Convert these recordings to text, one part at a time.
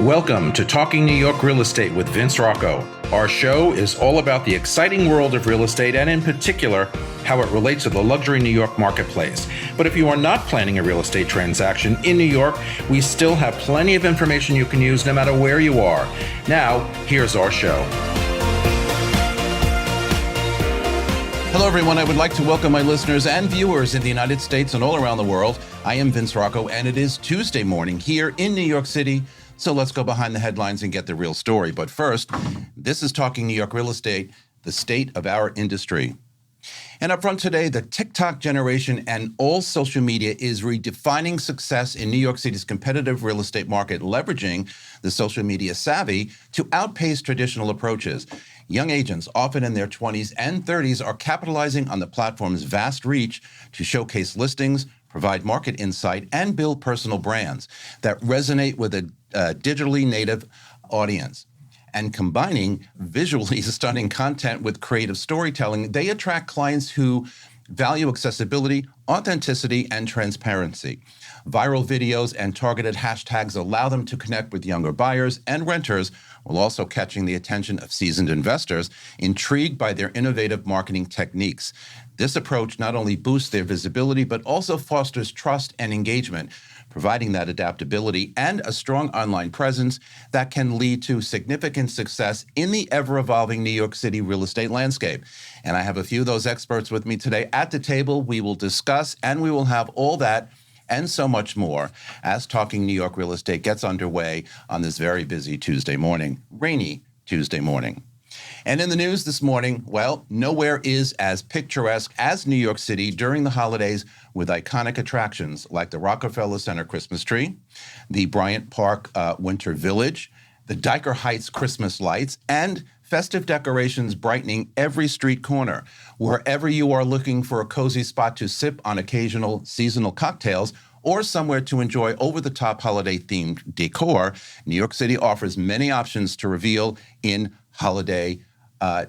Welcome to Talking New York Real Estate with Vince Rocco. Our show is all about the exciting world of real estate and in particular, how it relates to the luxury New York marketplace. But if you are not planning a real estate transaction in New York, we still have plenty of information you can use no matter where you are. Now, here's our show. Hello, everyone. I would like to welcome my listeners and viewers in the United States and all around the world. I am Vince Rocco, and it is Tuesday morning here in New York City. So let's go behind the headlines and get the real story. But first, this is Talking New York Real Estate, the state of our industry. And up front today, the TikTok generation and all social media is redefining success in New York City's competitive real estate market, leveraging the social media savvy to outpace traditional approaches. Young agents, often in their 20s and 30s, are capitalizing on the platform's vast reach to showcase listings, provide market insight, and build personal brands that resonate with a digitally native audience. And combining visually stunning content with creative storytelling, they attract clients who value accessibility, authenticity, and transparency. Viral videos and targeted hashtags allow them to connect with younger buyers and renters, while also catching the attention of seasoned investors intrigued by their innovative marketing techniques. This approach not only boosts their visibility, but also fosters trust and engagement, providing that adaptability and a strong online presence that can lead to significant success in the ever-evolving New York City real estate landscape. And I have a few of those experts with me today at the table. We will discuss, and we will have all that and so much more as Talking New York Real Estate gets underway on this very busy Tuesday morning, rainy Tuesday morning. And in the news this morning, well, nowhere is as picturesque as New York City during the holidays with iconic attractions like the Rockefeller Center Christmas tree, the Bryant Park Winter Village, the Dyker Heights Christmas lights, and festive decorations brightening every street corner. Wherever you are looking for a cozy spot to sip on occasional seasonal cocktails or somewhere to enjoy over-the-top holiday-themed decor, New York City offers many options to reveal in holiday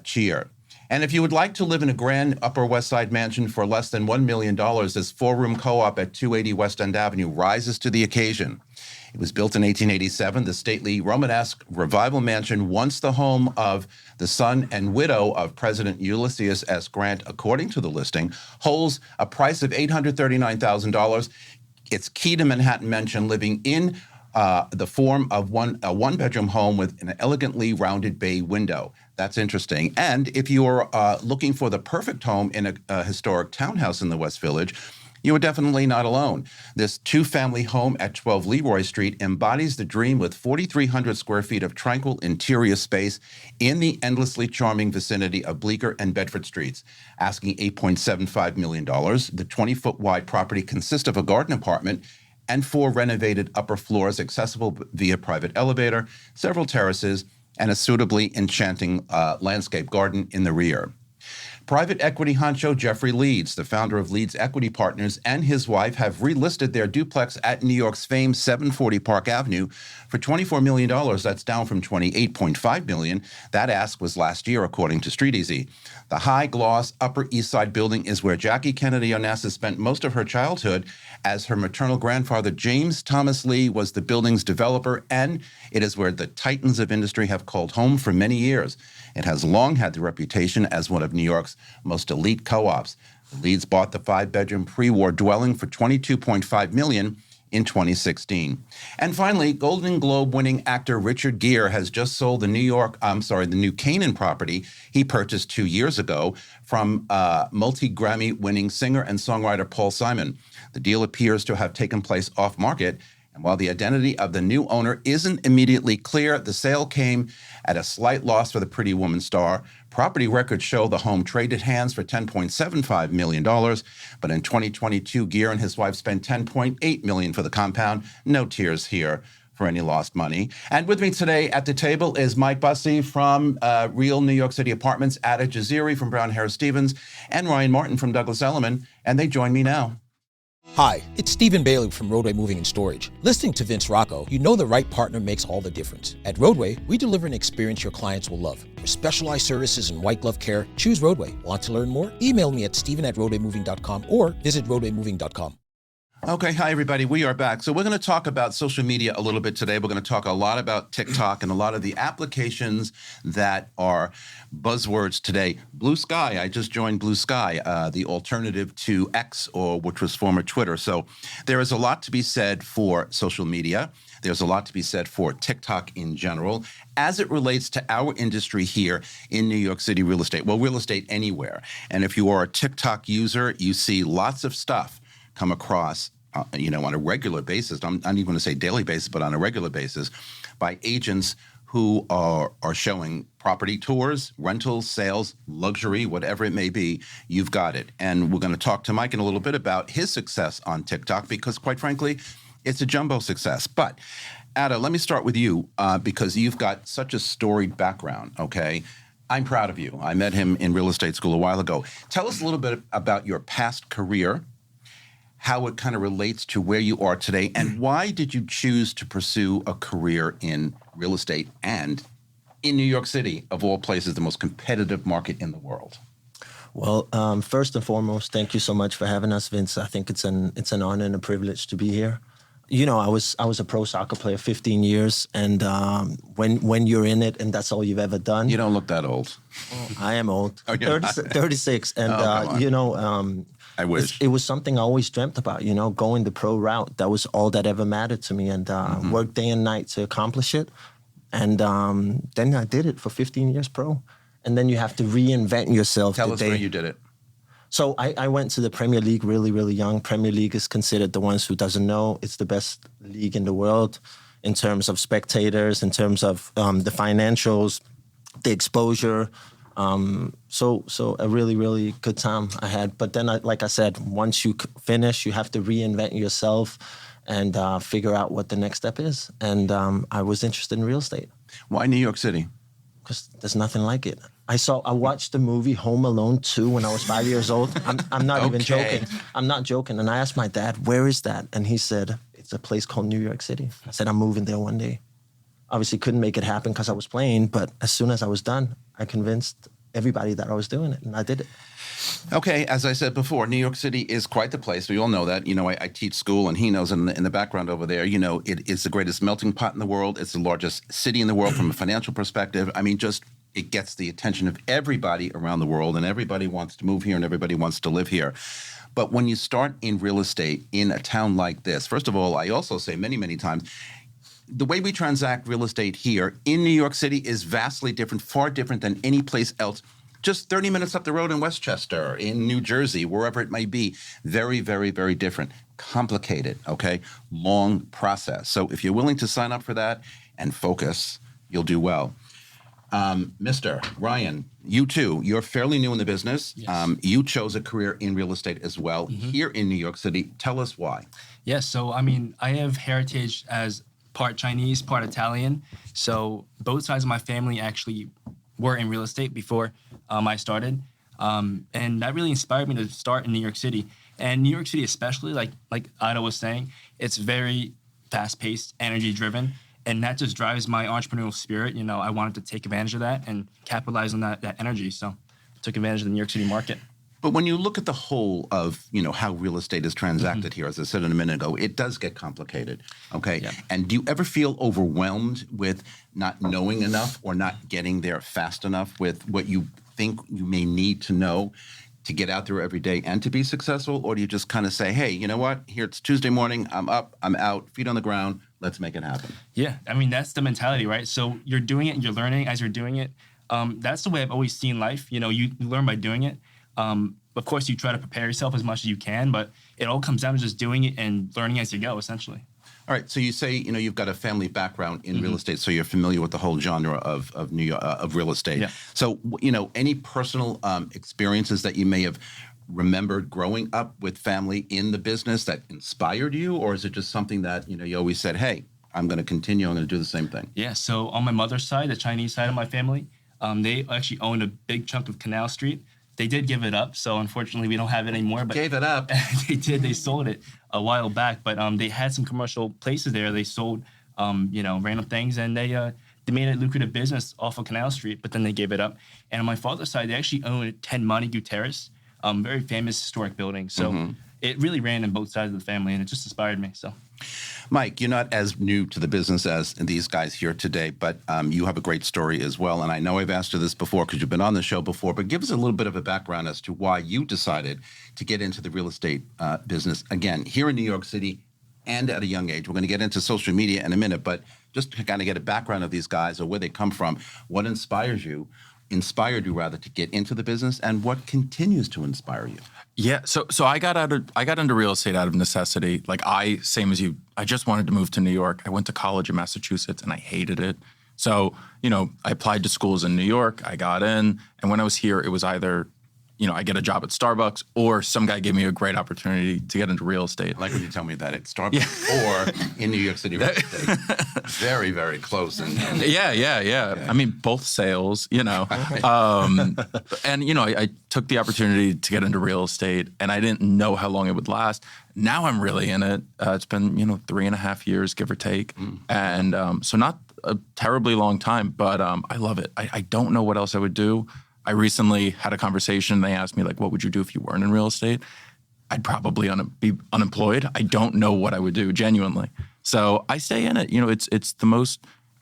cheer. And if you would like to live in a grand Upper West Side mansion for less than $1 million, this four-room co-op at 280 West End Avenue rises to the occasion. It was built in 1887, the stately Romanesque revival mansion, once the home of the son and widow of President Ulysses S. Grant, according to the listing, holds a price of $839,000. It's key to Manhattan Mansion, living in the form of a one-bedroom home with an elegantly rounded bay window. That's interesting. And if you are looking for the perfect home in a historic townhouse in the West Village, you are definitely not alone. This two-family home at 12 Leroy Street embodies the dream with 4,300 square feet of tranquil interior space in the endlessly charming vicinity of Bleecker and Bedford Streets. Asking $8.75 million, the 20-foot wide property consists of a garden apartment and 4 renovated upper floors accessible via private elevator, several terraces, and a suitably enchanting landscape garden in the rear. Private equity honcho Jeffrey Leeds, the founder of Leeds Equity Partners, and his wife have relisted their duplex at New York's famed 740 Park Avenue for $24 million. That's down from $28.5 million. That ask was last year, according to StreetEasy. The high-gloss Upper East Side building is where Jackie Kennedy Onassis spent most of her childhood, as her maternal grandfather, James Thomas Lee, was the building's developer, and it is where the titans of industry have called home for many years. It has long had the reputation as one of New York's most elite co-ops. The Leeds bought the 5-bedroom pre-war dwelling for $22.5 million in 2016. And finally, Golden Globe-winning actor Richard Gere has just sold the New Canaan property he purchased 2 years ago from multi-Grammy-winning singer and songwriter Paul Simon. The deal appears to have taken place off-market, and while the identity of the new owner isn't immediately clear, the sale came at a slight loss for the Pretty Woman star. Property records show the home traded hands for $10.75 million, but in 2022, Gere and his wife spent $10.8 million for the compound. No tears here for any lost money. And with me today at the table is Mike Bussey from Real New York City Apartments, Ada Jaziri from Brown Harris Stevens, and Ryan Martin from Douglas Elliman, and they join me now. Hi, it's Stephen Bailey from Roadway Moving and Storage. Listening to Vince Rocco, you know the right partner makes all the difference. At Roadway, we deliver an experience your clients will love. For specialized services and white glove care, choose Roadway. Want to learn more? Email me at stephen@roadwaymoving.com or visit roadwaymoving.com. Okay, hi everybody. We are back. So we're going to talk about social media a little bit today. We're going to talk a lot about TikTok and a lot of the applications that are buzzwords today. Blue Sky. I just joined Blue Sky, the alternative to X, or which was former Twitter. So there is a lot to be said for social media. There's a lot to be said for TikTok in general as it relates to our industry here in New York City real estate. Well, real estate anywhere. And if you are a TikTok user, you see lots of stuff come across, on a regular basis. I'm not even going to say daily basis, but on a regular basis, by agents who are showing property tours, rentals, sales, luxury, whatever it may be. You've got it. And we're going to talk to Mike in a little bit about his success on TikTok because, quite frankly, it's a jumbo success. But Ada, let me start with you because you've got such a storied background. Okay. I'm proud of you. I met him in real estate school a while ago. Tell us a little bit about your past career, how it kind of relates to where you are today, and why did you choose to pursue a career in real estate and in New York City, of all places, the most competitive market in the world? Well, first and foremost, thank you so much for having us, Vince. I think it's an honor and a privilege to be here. I was a pro soccer player 15 years, and when you're in it and that's all you've ever done. You don't look that old. I am old. 36, and I wish. It was something I always dreamt about, going the pro route. That was all that ever mattered to me, and worked day and night to accomplish it. And then I did it for 15 years pro. And then you have to reinvent yourself. Tell us where you did it. So I went to the Premier League really, really young. Premier League is considered, the ones who doesn't know, it's the best league in the world in terms of spectators, in terms of the financials, the exposure. So a really, really good time I had. But then, like I said, once you finish, you have to reinvent yourself and figure out what the next step is. And I was interested in real estate. Why New York City? Because there's nothing like it. I watched the movie Home Alone 2 when I was 5 years old. I'm not even joking. I'm not joking. And I asked my dad, where is that? And he said, it's a place called New York City. I said, I'm moving there one day. Obviously couldn't make it happen because I was playing, but as soon as I was done, I convinced everybody that I was doing it, and I did it. Okay, as I said before, New York City is quite the place. We all know that. I teach school, and he knows in the background over there, it is the greatest melting pot in the world. It's the largest city in the world from a financial perspective. I mean, it gets the attention of everybody around the world, and everybody wants to move here, and everybody wants to live here. But when you start in real estate in a town like this, first of all, I also say many, many times, the way we transact real estate here in New York City is vastly different, far different than any place else. Just 30 minutes up the road in Westchester, in New Jersey, wherever it may be. Very, very, very different. Complicated, okay? Long process. So if you're willing to sign up for that and focus, you'll do well. Mr. Ryan, you too, you're fairly new in the business. Yes. You chose a career in real estate as well here in New York City. Tell us why. Yes, so I have heritage as part Chinese, part Italian. So both sides of my family actually were in real estate before I started. And that really inspired me to start in New York City. And New York City especially, like Ada was saying, it's very fast-paced, energy-driven. And that just drives my entrepreneurial spirit. I wanted to take advantage of that and capitalize on that energy. So I took advantage of the New York City market. But when you look at the whole of, how real estate is transacted here, as I said a minute ago, it does get complicated, okay? Yeah. And do you ever feel overwhelmed with not knowing enough or not getting there fast enough with what you think you may need to know to get out there every day and to be successful? Or do you just kind of say, hey, you know what? Here it's Tuesday morning, I'm up, I'm out, feet on the ground, let's make it happen? Yeah, that's the mentality, right? So you're doing it and you're learning as you're doing it. That's the way I've always seen life. You learn by doing it. Of course, you try to prepare yourself as much as you can, but it all comes down to just doing it and learning as you go, essentially. All right. So you say, you've got a family background in real estate, so you're familiar with the whole genre of New York, of real estate. Yeah. So, any personal experiences that you may have remembered growing up with family in the business that inspired you, or is it just something that, you always said, hey, I'm going to continue, I'm going to do the same thing? Yeah. So on my mother's side, the Chinese side of my family, they actually owned a big chunk of Canal Street. They did give it up, so unfortunately we don't have it anymore. But gave it up. They did. They sold it a while back, but they had some commercial places there. They sold, random things, and they made a lucrative business off of Canal Street. But then they gave it up. And on my father's side, they actually owned 10 Montague Terrace, very famous historic building. So it really ran in both sides of the family, and it just inspired me. So. Mike, you're not as new to the business as these guys here today, but you have a great story as well. And I know I've asked you this before because you've been on the show before, but give us a little bit of a background as to why you decided to get into the real estate business, again, here in New York City and at a young age. We're going to get into social media in a minute, but just to kind of get a background of these guys or where they come from, what inspired you to get into the business, and what continues to inspire you? Yeah, so I got into real estate out of necessity. Like same as you, I just wanted to move to New York. I went to college in Massachusetts and I hated it. So, I applied to schools in New York, I got in, and when I was here, it was either, I get a job at Starbucks or some guy gave me a great opportunity to get into real estate. I like when you tell me that at Starbucks or in New York City real estate. Very, very close. Yeah. I mean, both sales, And, I took the opportunity to get into real estate, and I didn't know how long it would last. Now I'm really in it. It's been, 3.5 years, give or take. And so not a terribly long time, but I love it. I don't know what else I would do. I recently had a conversation. They asked me, what would you do if you weren't in real estate? I'd probably be unemployed. I don't know what I would do, genuinely. So I stay in it. It's the most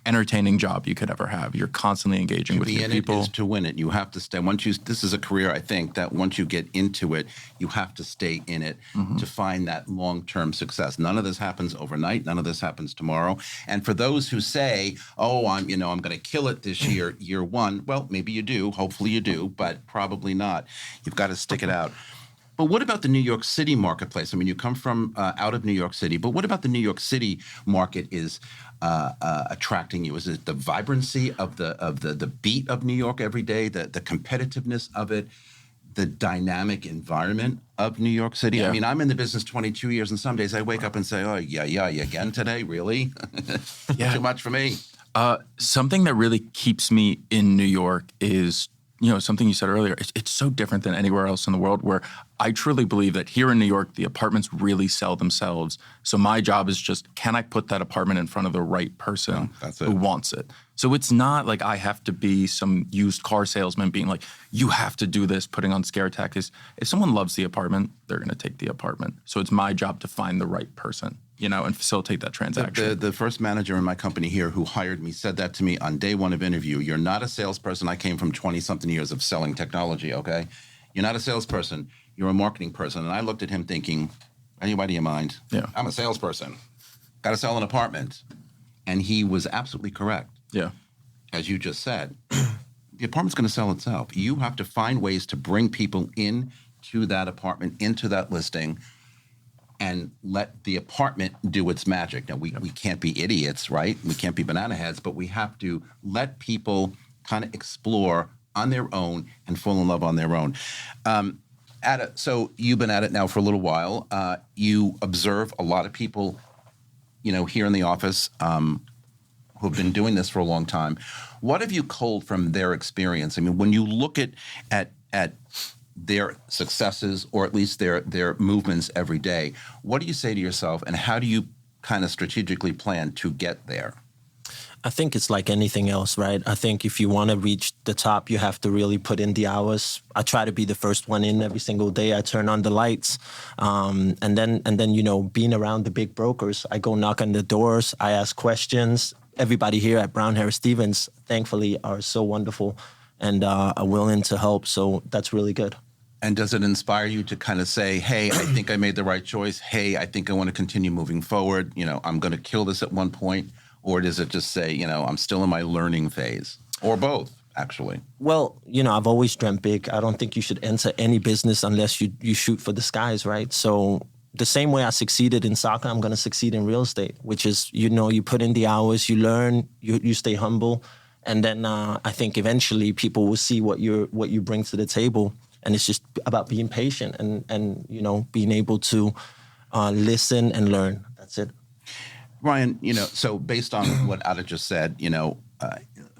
entertaining job you could ever have. You're constantly engaging with your people. To be in it is to win it. You have to stay. This is a career, I think, that once you get into it, you have to stay in it to find that long-term success. None of this happens overnight. None of this happens tomorrow. And for those who say, "Oh, I'm going to kill it this year one," well, maybe you do. Hopefully you do, but probably not. You've got to stick it out. But what about the New York City marketplace? I mean, you come from out of New York City, but what about the New York City market is attracting you? Is it the vibrancy of the beat of New York every day, the competitiveness of it, the dynamic environment of New York City? Yeah. I mean, I'm in the business 22 years, and some days I wake up and say, "Oh, yeah, again today? Really? Too much for me." Something that really keeps me in New York is, something you said earlier, it's so different than anywhere else in the world, where I truly believe that here in New York, the apartments really sell themselves. So my job is just, can I put that apartment in front of the right person who wants it? So it's not like I have to be some used car salesman being like, you have to do this, putting on scare tactics. If someone loves the apartment, they're going to take the apartment. So it's my job to find the right person, and facilitate that transaction. The first manager in my company here who hired me said that to me on day one of interview. "You're not a salesperson." I came from 20-something years of selling technology, okay? "You're not a salesperson. You're a marketing person." And I looked at him thinking, anybody in mind? Yeah. I'm a salesperson. Got to sell an apartment. And he was absolutely correct. Yeah. As you just said, the apartment's going to sell itself. You have to find ways to bring people into that apartment, into that listing, and let the apartment do its magic. Now, we can't be idiots, right? We can't be banana heads, but we have to let people kind of explore on their own and fall in love on their own. So you've been at it now for a little while. You observe a lot of people, here in the office who have been doing this for a long time. What have you culled from their experience? I mean, when you look at their successes, or at least their movements every day, what do you say to yourself, and how do you kind of strategically plan to get there? I think it's like anything else, right? I think if you want to reach the top, you have to really put in the hours. I try to be the first one in every single day. I turn on the lights, and then being around the big brokers, I go knock on the doors. I ask questions. Everybody here at Brown Harris Stevens, thankfully, are so wonderful and are willing to help. So that's really good. And does it inspire you to kind of say, "Hey, I think I made the right choice. Hey, I think I want to continue moving forward. I'm going to kill this at one point"? Or does it just say, I'm still in my learning phase? Or both, actually? Well, I've always dreamt big. I don't think you should enter any business unless you shoot for the skies, right? So the same way I succeeded in soccer, I'm going to succeed in real estate, which is, you put in the hours, you learn, you stay humble. And then I think eventually people will see what you bring to the table. And it's just about being patient and being able to listen and learn. That's it. Ryan, so based on what Ada just said,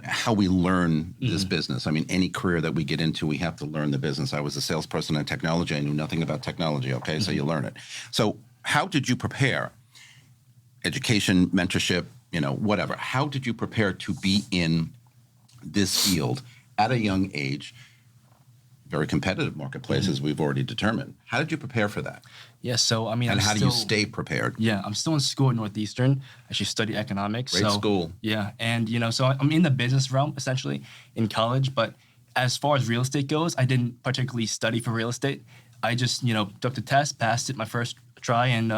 how we learn this business. I mean, any career that we get into, we have to learn the business. I was a salesperson in technology. I knew nothing about technology, okay? So you learn it. So how did you prepare? Education, mentorship, whatever. How did you prepare to be in this field at a young age? very competitive marketplace, as we've already determined. How did you prepare for that? Yeah, so I mean, And I'm how do you still- stay prepared? Yeah, I'm still in school at Northeastern. I actually study economics. Great school. Yeah, and so I'm in the business realm essentially in college. But as far as real estate goes, I didn't particularly study for real estate. I just took the test, passed it my first try, and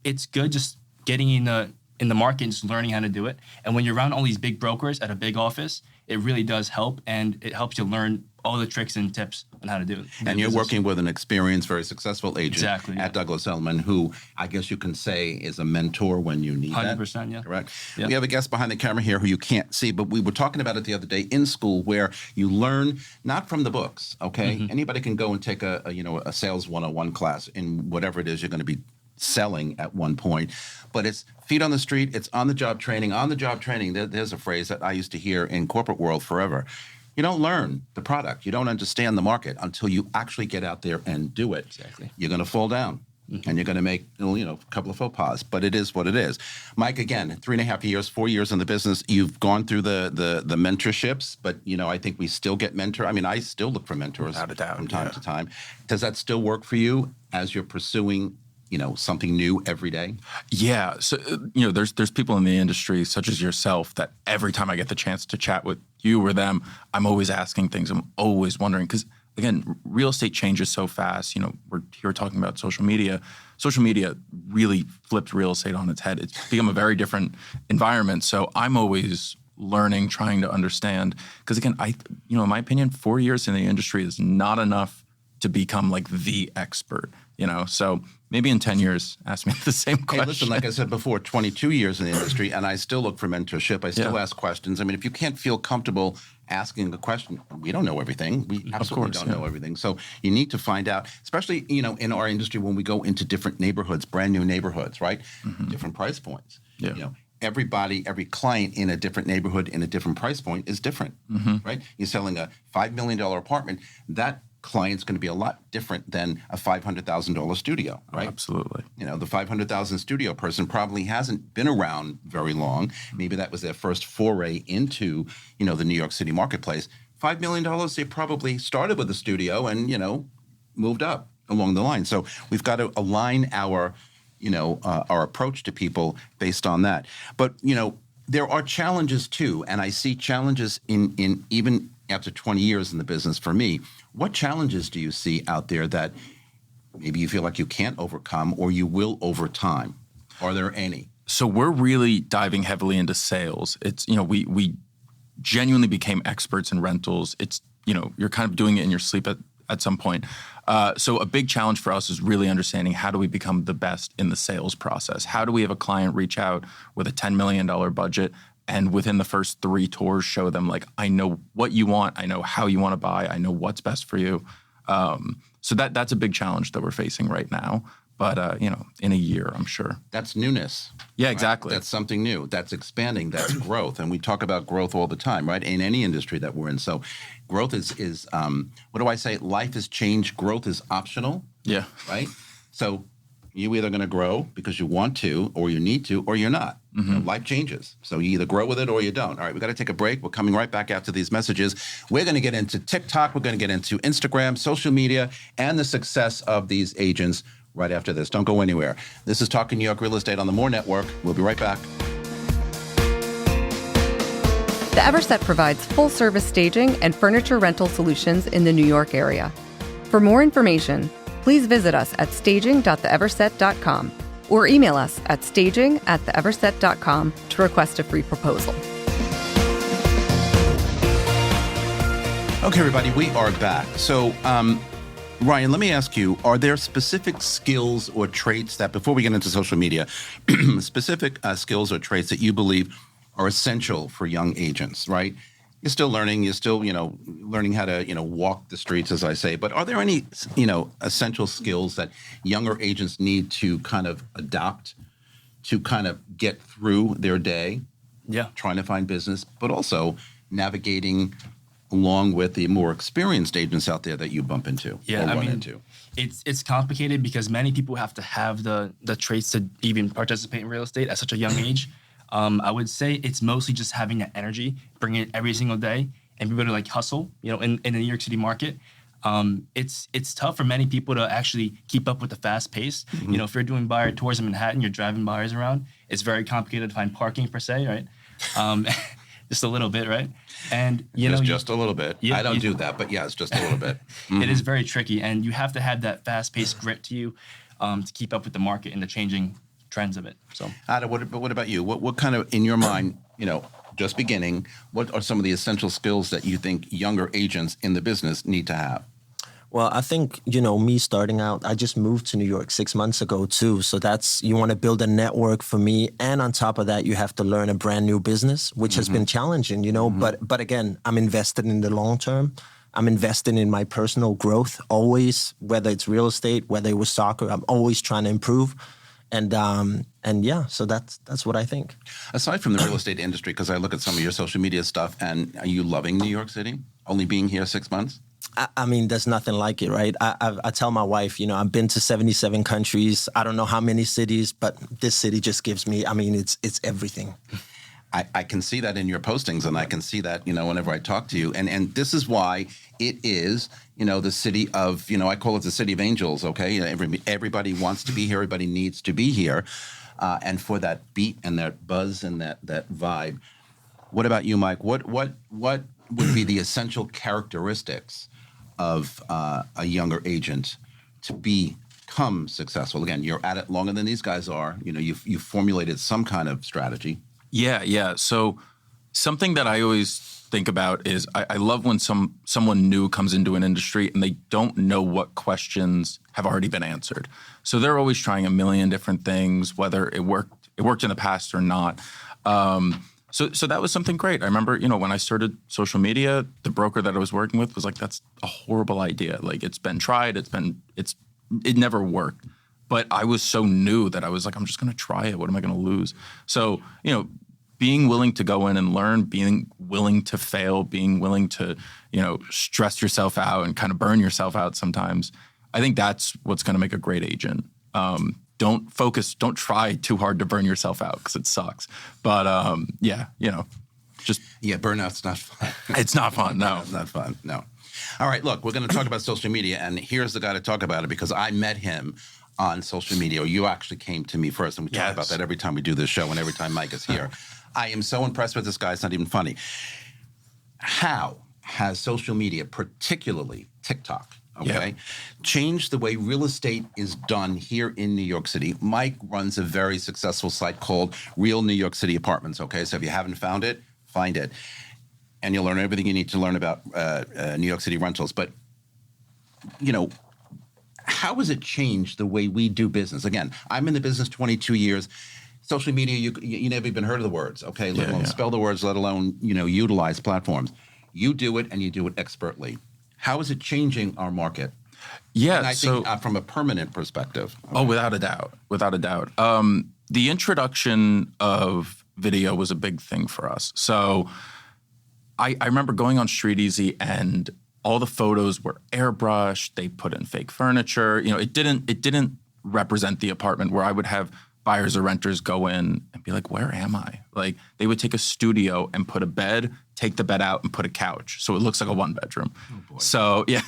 it's good just getting in the market and just learning how to do it. And when you're around all these big brokers at a big office, it really does help, and it helps you learn all the tricks and tips on how to do it. And you're working with an experienced, very successful agent Exactly, yeah. at Douglas Elliman, who I guess you can say is a mentor when you need that. 100%, yeah. Correct. Yeah. We have a guest behind the camera here who you can't see, but we were talking about it the other day in school, where you learn not from the books. Okay, anybody can go and take a sales 101 class in whatever it is you're going to be selling at one point, but it's feet on the street. It's on the job training. On the job training. There's a phrase that I used to hear in corporate world forever. You don't learn the product. You don't understand the market until you actually get out there and do it. Exactly. You're going to fall down. And you're going to make a couple of faux pas, but it is what it is. Mike, again, 3.5 years, 4 years in the business. You've gone through the mentorships, but I think we still get mentor. I mean, I still look for mentors Without a doubt, from time yeah. to time. Does that still work for you as you're pursuing something new every day? Yeah. So, there's people in the industry such as yourself that every time I get the chance to chat with you or them, I'm always asking things. I'm always wondering because, again, real estate changes so fast. We're here talking about social media. Social media really flipped real estate on its head. It's become a very different environment. So I'm always learning, trying to understand. Because, again, in my opinion, 4 years in the industry is not enough to become like the expert. So maybe in 10 years, ask me the same question. Hey, listen, like I said before, 22 years in the industry, and I still look for mentorship. I still ask questions. I mean, if you can't feel comfortable asking a question, we don't know everything. We absolutely don't know everything. So you need to find out, especially, in our industry when we go into different neighborhoods, brand new neighborhoods, right? Different price points. Yeah. Every client in a different neighborhood in a different price point is different, right? You're selling a $5 million apartment, that client's going to be a lot different than a $500,000 studio, right? Oh, absolutely. The $500,000 studio person probably hasn't been around very long. Maybe that was their first foray into, the New York City marketplace. $5 million, they probably started with a studio and, moved up along the line. So we've got to align our approach to people based on that. But, there are challenges too, and I see challenges in even after 20 years in the business for me. What challenges do you see out there that maybe you feel like you can't overcome or you will over time? Are there any? So we're really diving heavily into sales. It's, we genuinely became experts in rentals. It's, you're kind of doing it in your sleep at some point. So a big challenge for us is really understanding how do we become the best in the sales process? How do we have a client reach out with a $10 million budget and within the first 3 tours show them, like, I know what you want, I know how you want to buy, I know what's best for you. So that's a big challenge that we're facing right now. But, in a year, I'm sure. That's newness. Yeah, right? exactly. That's something new. That's expanding. That's growth. And we talk about growth all the time, right? In any industry that we're in. So growth is what do I say? Life has changed. Growth is optional. Yeah. Right? So you're either going to grow because you want to or you need to or you're not. Life changes. So you either grow with it or you don't. All right, we've got to take a break. We're coming right back after these messages. We're going to get into TikTok. We're going to get into Instagram, social media, and the success of these agents right after this. Don't go anywhere. This is Talking New York Real Estate on the More Network. We'll be right back. The Everset provides full-service staging and furniture rental solutions in the New York area. For more information, please visit us at staging.theeverset.com or email us at staging@theeverset.com to request a free proposal. Okay, everybody, we are back. So, Ryan, let me ask you, are there specific skills or traits that, before we get into social media, specific skills or traits that you believe are essential for young agents, right? You're still learning, learning how to, walk the streets, as I say. But are there any, essential skills that younger agents need to kind of adopt to kind of get through their day? Yeah. Trying to find business, but also navigating along with the more experienced agents out there that you bump into or run into? It's complicated because many people have to have the traits to even participate in real estate at such a young age. I would say it's mostly just having that energy, bringing it every single day, and be able to hustle, in the New York City market. it's tough for many people to actually keep up with the fast pace. You know, if you're doing buyer tours in Manhattan, you're driving buyers around. It's very complicated to find parking per se, right? Just a little bit, right? And just a little bit. Yeah, I don't do that, but yes, just a little bit. It is very tricky, and you have to have that fast-paced grit to you to keep up with the market and the changing trends of it. So, Ada, what about you? What kind of, in your mind, just beginning, what are some of the essential skills that you think younger agents in the business need to have? Well, I think, me starting out, I just moved to New York 6 months ago too. So you want to build a network for me. And on top of that, you have to learn a brand new business, which has been challenging, but again, I'm invested in the long term. I'm invested in my personal growth always, whether it's real estate, whether it was soccer, I'm always trying to improve. And yeah, so that's what I think. Aside from the real estate industry, because I look at some of your social media stuff, and are you loving New York City? Only being here 6 months? I mean, there's nothing like it, right? I tell my wife, I've been to 77 countries. I don't know how many cities, but this city just gives me, it's everything. I can see that in your postings, and I can see that, whenever I talk to you. And this is why it is, the city of, I call it the city of angels, okay? Everybody wants to be here. Everybody needs to be here. And for that beat and that buzz and that vibe. What about you, Mike? What would be the essential characteristics of a younger agent to become successful? Again, you're at it longer than these guys are. You've formulated some kind of strategy. Yeah. So something that I always think about is I love when someone new comes into an industry and they don't know what questions have already been answered. So they're always trying a million different things, whether it worked in the past or not. So that was something great. I remember, when I started social media, the broker that I was working with was like, that's a horrible idea. Like, it's been tried, it never worked. But I was so new that I was like, I'm just going to try it. What am I going to lose? So, being willing to go in and learn, being willing to fail, being willing to, stress yourself out and kind of burn yourself out sometimes. I think that's what's going to make a great agent. Don't try too hard to burn yourself out because it sucks. But burnout's not fun. It's not fun. No, it's not fun. No. All right, look, we're going to talk about social media, and here's the guy to talk about it because I met him on social media. You actually came to me first, and we talk about that every time we do this show and every time Mike is here. I am so impressed with this guy. It's not even funny. How has social media, particularly TikTok, changed the way real estate is done here in New York City? Mike runs a very successful site called Real New York City Apartments, okay? So if you haven't found it, find it. And you'll learn everything you need to learn about New York City rentals. But, how has it changed the way we do business? Again, I'm in the business 22 years. Social media, you never even heard of the words, okay? Let alone spell the words, let alone, utilize platforms. You do it, and you do it expertly. How is it changing our market? Yeah, and I think from a permanent perspective. Okay. Oh, without a doubt. The introduction of video was a big thing for us. So I remember going on StreetEasy and all the photos were airbrushed. They put in fake furniture. It didn't represent the apartment where I would have buyers or renters go in and be like, where am I? Like, they would take a studio and put a bed, take the bed out and put a couch. So it looks like a one bedroom. Oh boy. So yeah.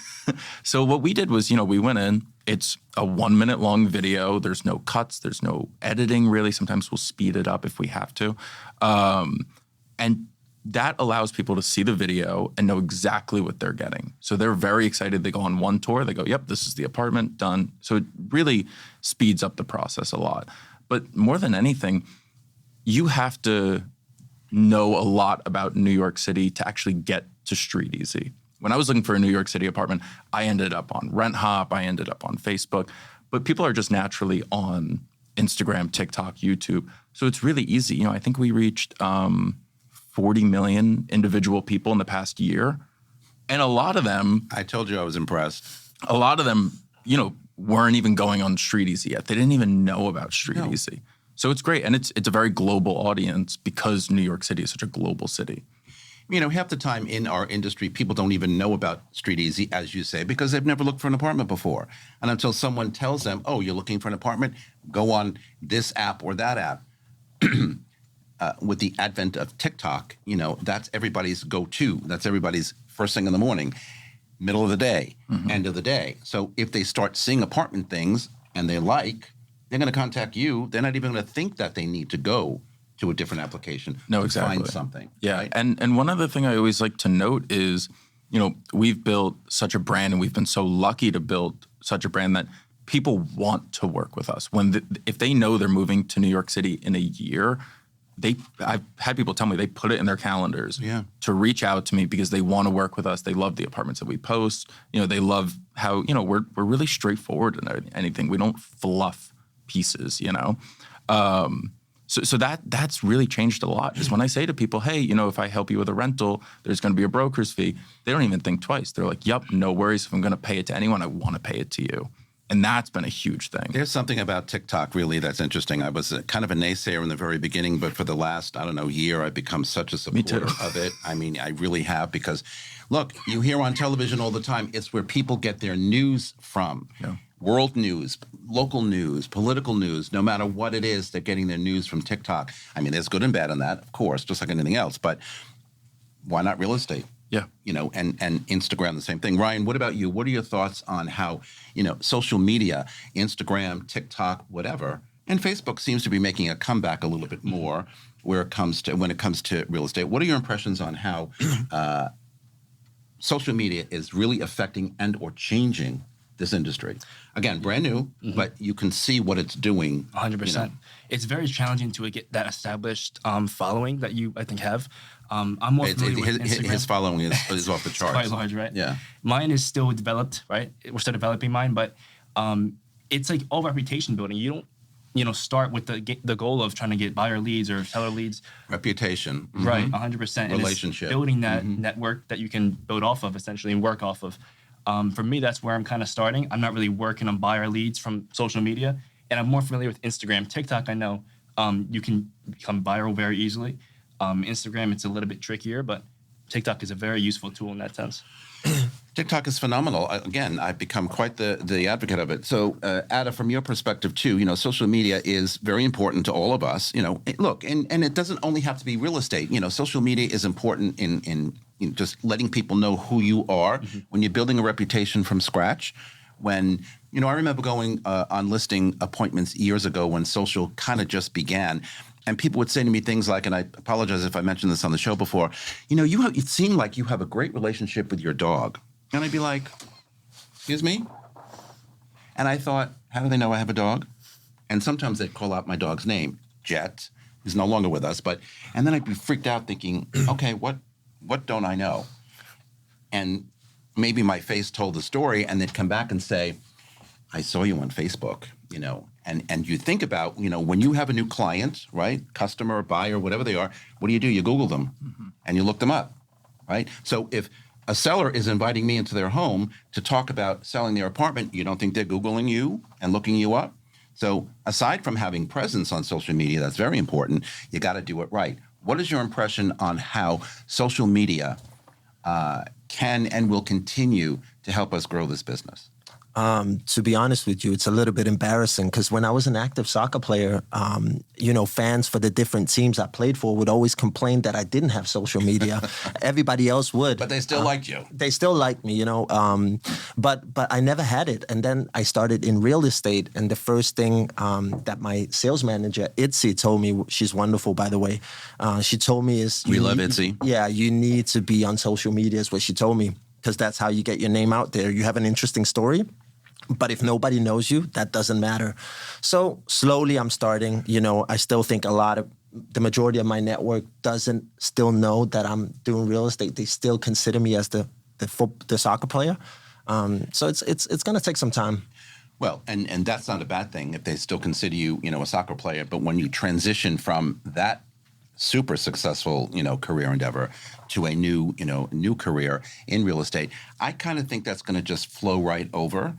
So what we did was, we went in, it's a 1 minute long video. There's no cuts. There's no editing really. Sometimes we'll speed it up if we have to. And that allows people to see the video and know exactly what they're getting. So they're very excited. They go on one tour. They go, yep, this is the apartment, done. So it really speeds up the process a lot. But more than anything, you have to know a lot about New York City to actually get to StreetEasy. When I was looking for a New York City apartment, I ended up on RentHop. I ended up on Facebook. But people are just naturally on Instagram, TikTok, YouTube. So it's really easy. I think we reached 40 million individual people in the past year. And a lot of them... I told you I was impressed. A lot of them, weren't even going on StreetEasy yet. They didn't even know about StreetEasy. No. So it's great. And it's a very global audience because New York City is such a global city. Half the time in our industry, people don't even know about StreetEasy, as you say, because they've never looked for an apartment before. And until someone tells them, oh, you're looking for an apartment, go on this app or that app. With the advent of TikTok, that's everybody's go-to. That's everybody's first thing in the morning. middle of the day, end of the day. So if they start seeing apartment things and they like, they're going to contact you. They're not even going to think that they need to go to a different application No, to exactly. find something. Yeah, right? and one other thing I always like to note is, we've built such a brand, and we've been so lucky to build such a brand that people want to work with us. If they know they're moving to New York City in a year, I've had people tell me they put it in their calendars to reach out to me because they want to work with us. They love the apartments that we post. They love how we're really straightforward in anything. We don't fluff pieces. So that's really changed a lot. Is when I say to people, hey, if I help you with a rental, there's going to be a broker's fee. They don't even think twice. They're like, yep, no worries. If I'm going to pay it to anyone, I want to pay it to you. And that's been a huge thing. There's something about TikTok really that's interesting. I was kind of a naysayer in the very beginning, but for the last, year, I've become such a supporter of it. I mean, I really have because, look, you hear on television all the time, it's where people get their news from. Yeah. World news, local news, political news, no matter what it is, they're getting their news from TikTok. I mean, there's good and bad on that, of course, just like anything else, but why not real estate? Yeah. And Instagram, the same thing. Ryan, what about you? What are your thoughts on how, social media, Instagram, TikTok, whatever, and Facebook seems to be making a comeback a little bit more when it comes to real estate. What are your impressions on how social media is really affecting and or changing this industry? Again, brand new, but you can see what it's doing. 100%. It's very challenging to get that established following that you, I think, have. I'm more familiar with Instagram. His following is off the charts. Quite large, right? Yeah. Mine is still developed, right? We're still developing mine, but it's like all reputation building. You don't, start with the goal of trying to get buyer leads or seller leads. Reputation. Right, 100%. Relationship. And it's building that network that you can build off of, essentially, and work off of. For me, that's where I'm kind of starting. I'm not really working on buyer leads from social media, and I'm more familiar with Instagram. TikTok, I know you can become viral very easily. Instagram, it's a little bit trickier, but TikTok is a very useful tool in that sense. TikTok is phenomenal. Again, I've become quite the advocate of it. So, Ada, from your perspective too, social media is very important to all of us. Look, and it doesn't only have to be real estate. Social media is important in just letting people know who you are when you're building a reputation from scratch. When, I remember going on listing appointments years ago when social kind of just began. And people would say to me things like, and I apologize if I mentioned this on the show before, it seemed like you have a great relationship with your dog. And I'd be like, excuse me? And I thought, how do they know I have a dog? And sometimes they'd call out my dog's name, Jet, who's no longer with us. And then I'd be freaked out thinking, okay, what don't I know? And maybe my face told the story, and they'd come back and say, I saw you on Facebook, And you think about, when you have a new client, right, customer, buyer, whatever they are, what do? You Google them and you look them up, right? So if a seller is inviting me into their home to talk about selling their apartment, you don't think they're Googling you and looking you up? So aside from having presence on social media, that's very important, you got to do it right. What is your impression on how social media can and will continue to help us grow this business? To be honest with you, it's a little bit embarrassing because when I was an active soccer player, fans for the different teams I played for would always complain that I didn't have social media. Everybody else would. But they still liked you. They still liked me, but I never had it. And then I started in real estate. And the first thing that my sales manager, Itzy, told me, she's wonderful, by the way, she told me is... We love Itzy. Yeah, you need to be on social media is what she told me, because that's how you get your name out there. You have an interesting story. But if nobody knows you, that doesn't matter. So slowly I'm starting, I still think the majority of my network doesn't still know that I'm doing real estate. They still consider me as the soccer player. So it's going to take some time. Well, and that's not a bad thing if they still consider you, a soccer player. But when you transition from that super successful, career endeavor to a new career in real estate, I kind of think that's going to just flow right over.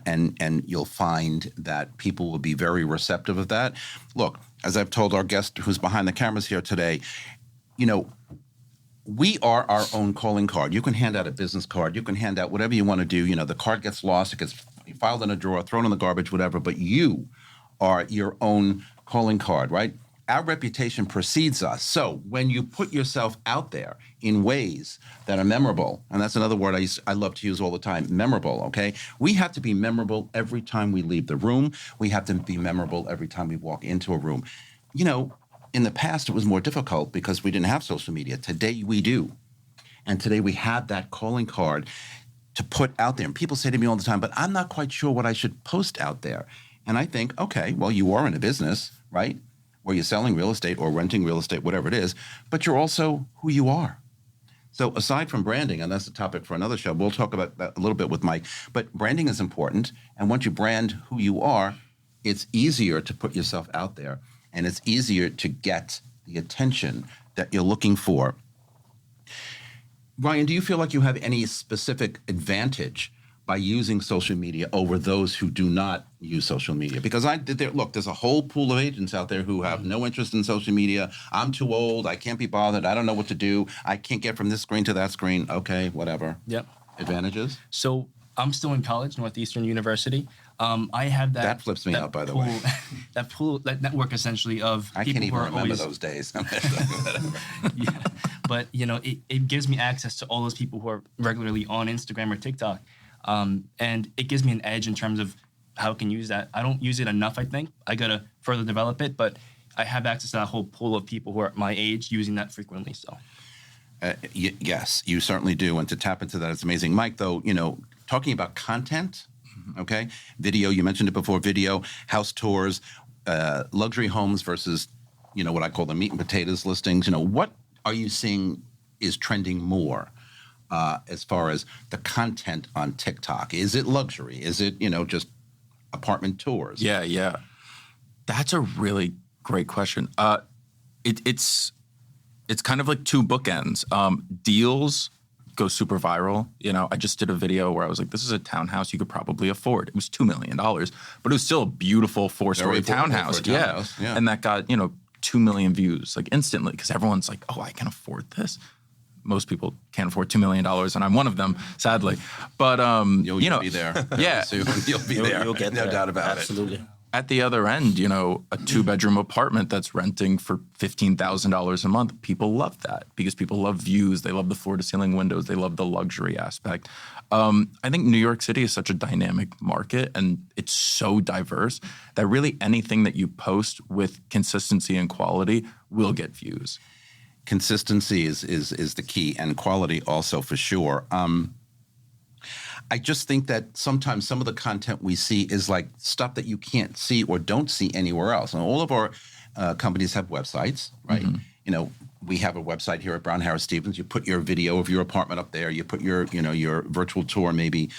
And you'll find that people will be very receptive of that. Look, as I've told our guest who's behind the cameras here today, we are our own calling card. You can hand out a business card. You can hand out whatever you want to do. The card gets lost. It gets filed in a drawer, thrown in the garbage, whatever. But you are your own calling card, right? our reputation precedes us. So when you put yourself out there in ways that are memorable, and that's another word I love to use all the time, memorable, okay? We have to be memorable every time we leave the room. We have to be memorable every time we walk into a room. You know, in the past, it was more difficult because we didn't have social media. Today, we do. And today, we have that calling card to put out there. And people say to me all the time, but I'm not quite sure what I should post out there. And I think, okay, well, you are in a business, right? Where you're selling real estate or renting real estate, whatever it is, but you're also who you are. So aside from branding, and that's a topic for another show, we'll talk about that a little bit with Mike, but branding is important. And once you brand who you are, it's easier to put yourself out there, and it's easier to get the attention that you're looking for. Ryan, do you feel like you have any specific advantage by using social media over those who do not use social media? Because look, there's a whole pool of agents out there who have no interest in social media. I'm too old. I can't be bothered. I don't know what to do. I can't get from this screen to that screen. Okay, whatever. Yep. Advantages? So I'm still in college, Northeastern University. I have that. That flips me out, by the way. That network essentially of I people can't even who are remember always, those days. Yeah, but it gives me access to all those people who are regularly on Instagram or TikTok. And it gives me an edge in terms of how I can use that. I don't use it enough, I think. I got to further develop it, but I have access to that whole pool of people who are my age using that frequently. So, yes, you certainly do. And to tap into that, it's amazing. Mike, though, talking about content, okay, video, you mentioned it before, video, house tours, luxury homes versus, what I call the meat and potatoes listings. What are you seeing is trending more? As far as the content on TikTok? Is it luxury? Is it, just apartment tours? Yeah. That's a really great question. It's kind of like two bookends. Deals go super viral. I just did a video where I was like, this is a townhouse you could probably afford. It was $2 million, but it was still a beautiful 4-story townhouse. Yeah. And that got, 2 million views like instantly because everyone's like, oh, I can afford this. Most people can't afford $2 million, and I'm one of them, sadly. But you'll be there. Yeah, soon. You'll be there. You'll get no there. doubt about Absolutely. it. At the other end, a 2-bedroom apartment that's renting for $15,000 a month, people love that because people love views. They love the floor-to-ceiling windows. They love the luxury aspect. I think New York City is such a dynamic market, and it's so diverse that really anything that you post with consistency and quality will get views. Consistency is the key, and quality also for sure. I just think that sometimes some of the content we see is like stuff that you can't see or don't see anywhere else. And all of our companies have websites, right? Mm-hmm. We have a website here at Brown Harris Stevens. You put your video of your apartment up there. You put your virtual tour maybe.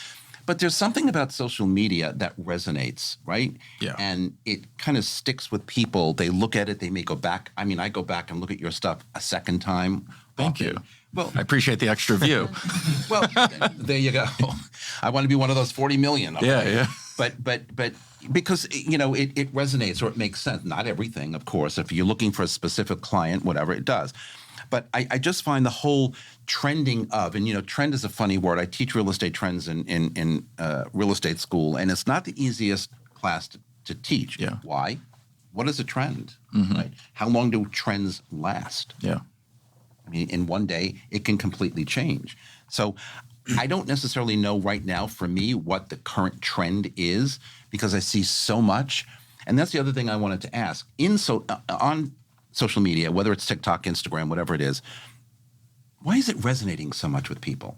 But there's something about social media that resonates, right? Yeah. And it kind of sticks with people. They look at it. They may go back. I mean, I go back and look at your stuff a second time. Thank you. Well, I appreciate the extra view. Well, there you go. I want to be one of those 40 million. Okay? Yeah. But because, it resonates or it makes sense. Not everything, of course. If you're looking for a specific client, whatever, it does. But I just find the whole trending of, and trend is a funny word. I teach real estate trends in real estate school, and it's not the easiest class to teach. Yeah. Why? What is a trend? Mm-hmm. Right? How long do trends last? Yeah. I mean, in one day, it can completely change. So I don't necessarily know right now for me what the current trend is because I see so much. And that's the other thing I wanted to ask. On social media, whether it's TikTok, Instagram, whatever it is, why is it resonating so much with people?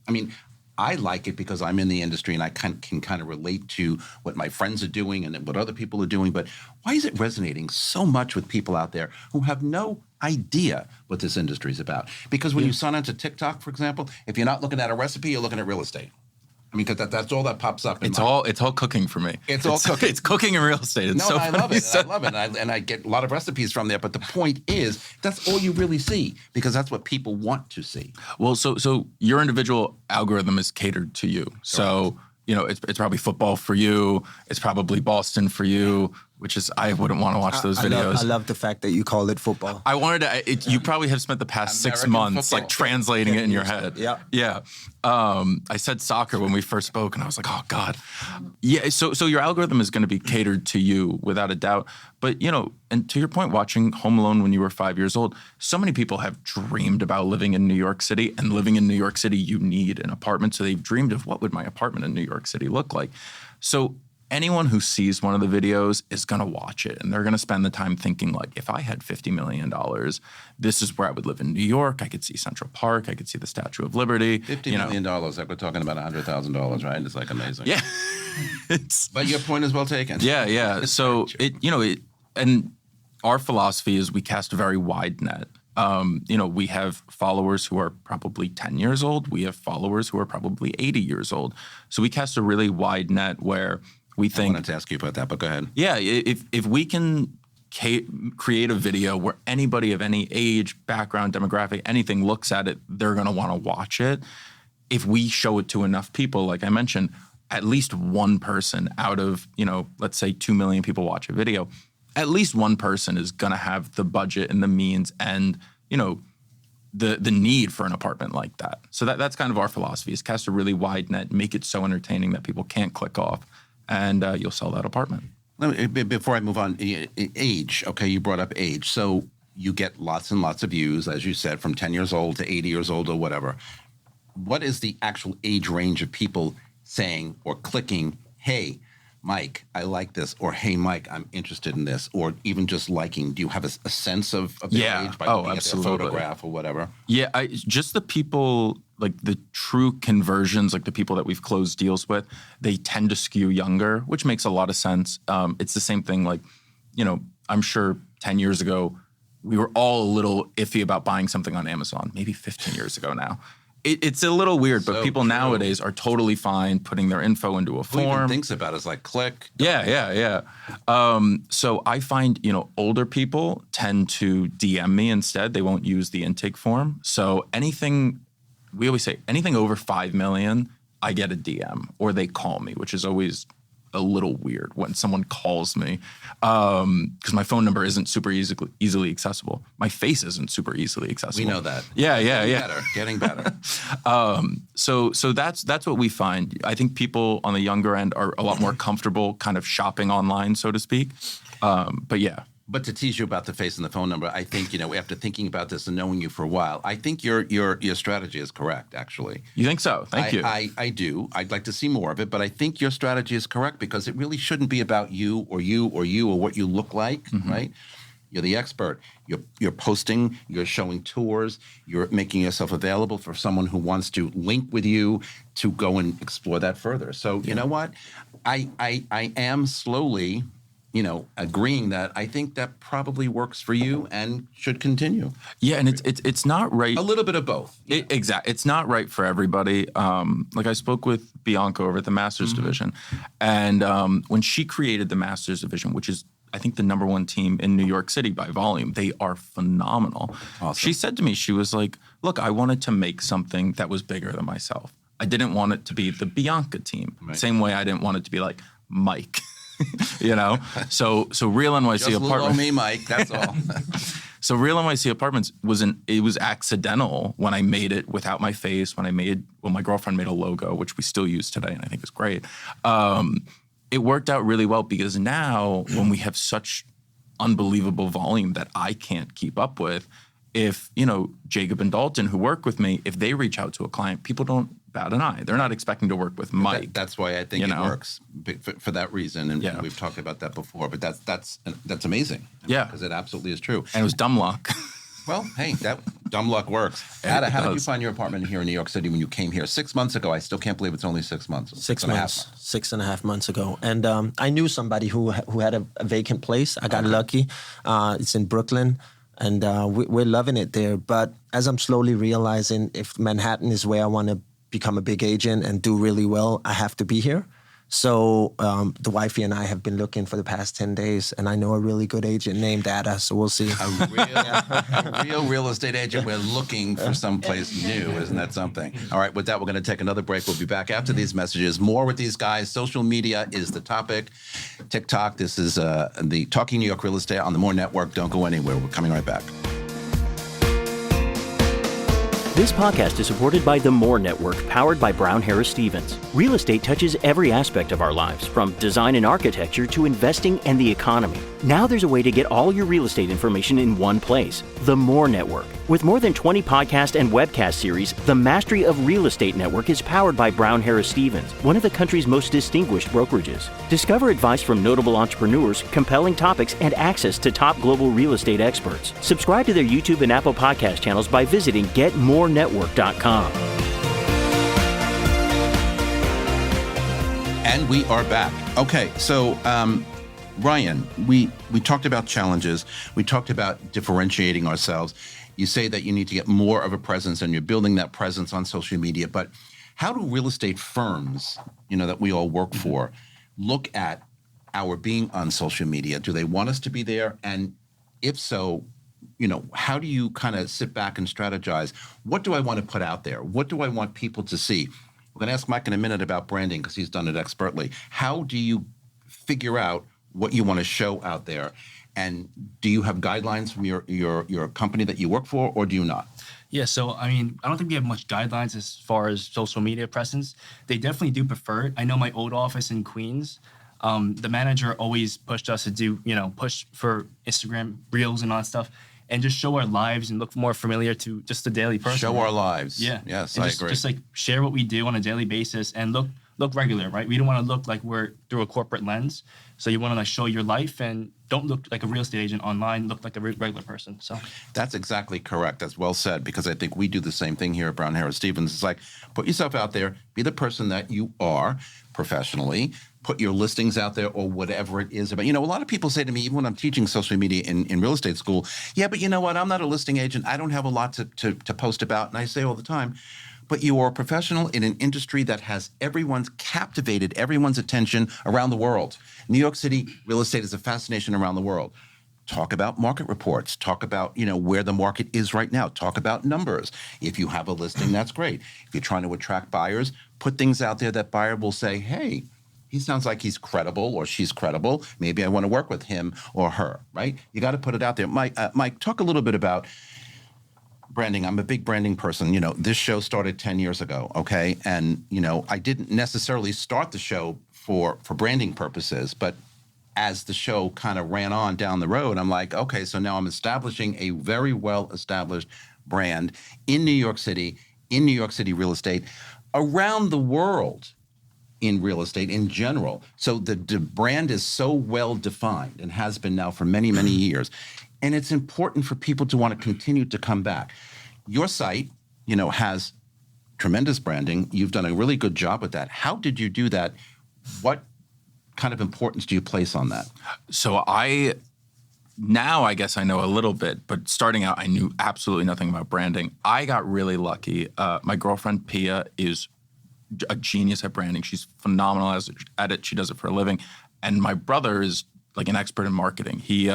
I mean, I like it because I'm in the industry and I can kind of relate to what my friends are doing and what other people are doing. But why is it resonating so much with people out there who have no idea what this industry is about? Because when you sign on to TikTok, for example, if you're not looking at a recipe, you're looking at real estate. I mean, because that's all that pops up. It's all cooking for me. It's all cooking. It's cooking in real estate. It's I love it. I love it. And I get a lot of recipes from there. But the point is, that's all you really see because that's what people want to see. Well, so your individual algorithm is catered to you. So, it's probably football for you. It's probably Boston for you. which is I wouldn't want to watch those videos. I love the fact that you call it football. I wanted to. You probably have spent the past 6 American months football. like translating it in your head. Yeah. Yeah. I said soccer when we first spoke, and I was like, oh God. Yeah. So your algorithm is going to be catered to you without a doubt. But and to your point, watching Home Alone when you were 5 years old, so many people have dreamed about living in New York City, and living in New York City, you need an apartment. So they've dreamed of what would my apartment in New York City look like. So anyone who sees one of the videos is going to watch it, and they're going to spend the time thinking, like, if I had $50 million, this is where I would live in New York. I could see Central Park. I could see the Statue of Liberty. $50 million, like we're talking about $100,000, right? It's like amazing. Yeah. But your point is well taken. Yeah. So and our philosophy is we cast a very wide net. We have followers who are probably 10 years old. We have followers who are probably 80 years old. So we cast a really wide net where we I think, wanted to ask you about that, but go ahead. yeah, if we can create a video where anybody of any age, background, demographic, anything looks at it, they're going to want to watch it. If we show it to enough people, like I mentioned, at least one person out of, let's say 2 million people watch a video, at least one person is going to have the budget and the means and, the need for an apartment like that. So that's kind of our philosophy, is cast a really wide net, make it so entertaining that people can't click off, and you'll sell that apartment. Before I move on, age, okay, you brought up age. So you get lots and lots of views, as you said, from 10 years old to 80 years old or whatever. What is the actual age range of people saying or clicking, hey, Mike, I like this, or hey, Mike, I'm interested in this, or even just liking? Do you have a sense of their age by looking at their photograph or whatever? Yeah, just the people, like the true conversions, like the people that we've closed deals with, they tend to skew younger, which makes a lot of sense. It's the same thing, like, I'm sure 10 years ago, we were all a little iffy about buying something on Amazon, maybe 15 years ago now. It's a little weird, but So people true. nowadays are totally fine putting their info into a Who even form. thinks about it? It's like click. Yeah. So I find, older people tend to DM me instead. They won't use the intake form. So we always say anything over 5 million, I get a DM, or they call me, which is always a little weird when someone calls me, because my phone number isn't super easily accessible. My face isn't super easily accessible. We know that. Yeah. Getting better. So that's what we find. I think people on the younger end are a lot more comfortable kind of shopping online, so to speak. But yeah. But to tease you about the face and the phone number, I think, after thinking about this and knowing you for a while, I think your strategy is correct, actually. You think so? Thank you. I do. I'd like to see more of it, but I think your strategy is correct, because it really shouldn't be about you or what you look like, right? You're the expert. You're posting, you're showing tours, you're making yourself available for someone who wants to link with you to go and explore that further. So you know what? I am slowly agreeing that I think that probably works for you and should continue. Yeah, and it's not right. A little bit of both. Exactly. It's not right for everybody. Like I spoke with Bianca over at the Masters Division, and when she created the Masters Division, which is, I think, the number one team in New York City by volume, they are phenomenal. Awesome. She said to me, she was like, look, I wanted to make something that was bigger than myself. I didn't want it to be the Bianca team. Right. Same way I didn't want it to be like Mike. So Real NYC Just little Apartments. old me, Mike. That's all. So Real NYC Apartments it was accidental when I made it without my face. When my girlfriend made a logo, which we still use today, and I think is great. It worked out really well, because now when we have such unbelievable volume that I can't keep up with, if Jacob and Dalton, who work with me, if they reach out to a client, people don't bat an eye. They're not expecting to work with Mike. That's why I think it works for that reason, and we've talked about that before. But that's amazing. Yeah, because it absolutely is true. And it was dumb luck. Well, hey, that dumb luck works. How did you find your apartment here in New York City when you came here 6 months ago? I still can't believe it's only 6 months. 6.5 months ago. And I knew somebody who had a vacant place. I got lucky. It's in Brooklyn. And we're loving it there. But as I'm slowly realizing, if Manhattan is where I want to become a big agent and do really well, I have to be here. So the wifey and I have been looking for the past 10 days, and I know a really good agent named Ada, so we'll see. A real real estate agent. We're looking for someplace new. Isn't that something? All right, with that, we're going to take another break. We'll be back after these messages. More with these guys. Social media is the topic. TikTok. This is the Talking New York Real Estate on the More Network. Don't go anywhere. We're coming right back. This podcast is supported by the More Network, powered by Brown Harris Stevens. Real estate touches every aspect of our lives, from design and architecture to investing and the economy. Now there's a way to get all your real estate information in one place. The More Network. With more than 20 podcast and webcast series, the Mastery of Real Estate Network is powered by Brown Harris Stevens, one of the country's most distinguished brokerages. Discover advice from notable entrepreneurs, compelling topics, and access to top global real estate experts. Subscribe to their YouTube and Apple podcast channels by visiting GetMoreNetwork.com. And we are back. Okay, so Ryan, we talked about challenges. We talked about differentiating ourselves. You say that you need to get more of a presence, and you're building that presence on social media. But how do real estate firms, that we all work for, look at our being on social media? Do they want us to be there? And if so, how do you kind of sit back and strategize? What do I want to put out there? What do I want people to see? We're going to ask Mike in a minute about branding because he's done it expertly. How do you figure out what you want to show out there? And do you have guidelines from your company that you work for, or do you not? Yeah, so I don't think we have much guidelines as far as social media presence. They definitely do prefer it. I know my old office in Queens, the manager always pushed us to do, push for Instagram Reels and all that stuff, and just show our lives and look more familiar to just the daily person. Show our lives. Yeah. Yes, and I just, agree. Just like share what we do on a daily basis and look regular, right? We don't want to look like we're through a corporate lens. So you want to show your life and don't look like a real estate agent online, look like a regular person. So that's exactly correct. That's well said, because I think we do the same thing here at Brown Harris Stevens. It's like, put yourself out there, be the person that you are professionally, put your listings out there or whatever it is about. A lot of people say to me, even when I'm teaching social media in real estate school, yeah, but you know what? I'm not a listing agent. I don't have a lot to post about. And I say all the time, but you are a professional in an industry that has captivated everyone's attention around the world. New York City real estate is a fascination around the world. Talk about market reports. Talk about, where the market is right now. Talk about numbers. If you have a listing, that's great. If you're trying to attract buyers, put things out there that buyer will say, hey, he sounds like he's credible or she's credible. Maybe I want to work with him or her, right? You got to put it out there. Mike, talk a little bit about branding. I'm a big branding person. This show started 10 years ago, okay? And, I didn't necessarily start the show for branding purposes, but as the show kind of ran on down the road, I'm like, okay, so now I'm establishing a very well-established brand in New York City real estate, around the world in real estate in general. So the brand is so well-defined and has been now for many, many years. And it's important for people to want to continue to come back. Your site, has tremendous branding. You've done a really good job with that. How did you do that? What kind of importance do you place on that? So now I guess I know a little bit, but starting out, I knew absolutely nothing about branding. I got really lucky. My girlfriend, Pia, is a genius at branding. She's phenomenal at it. She does it for a living. And my brother is like an expert in marketing. He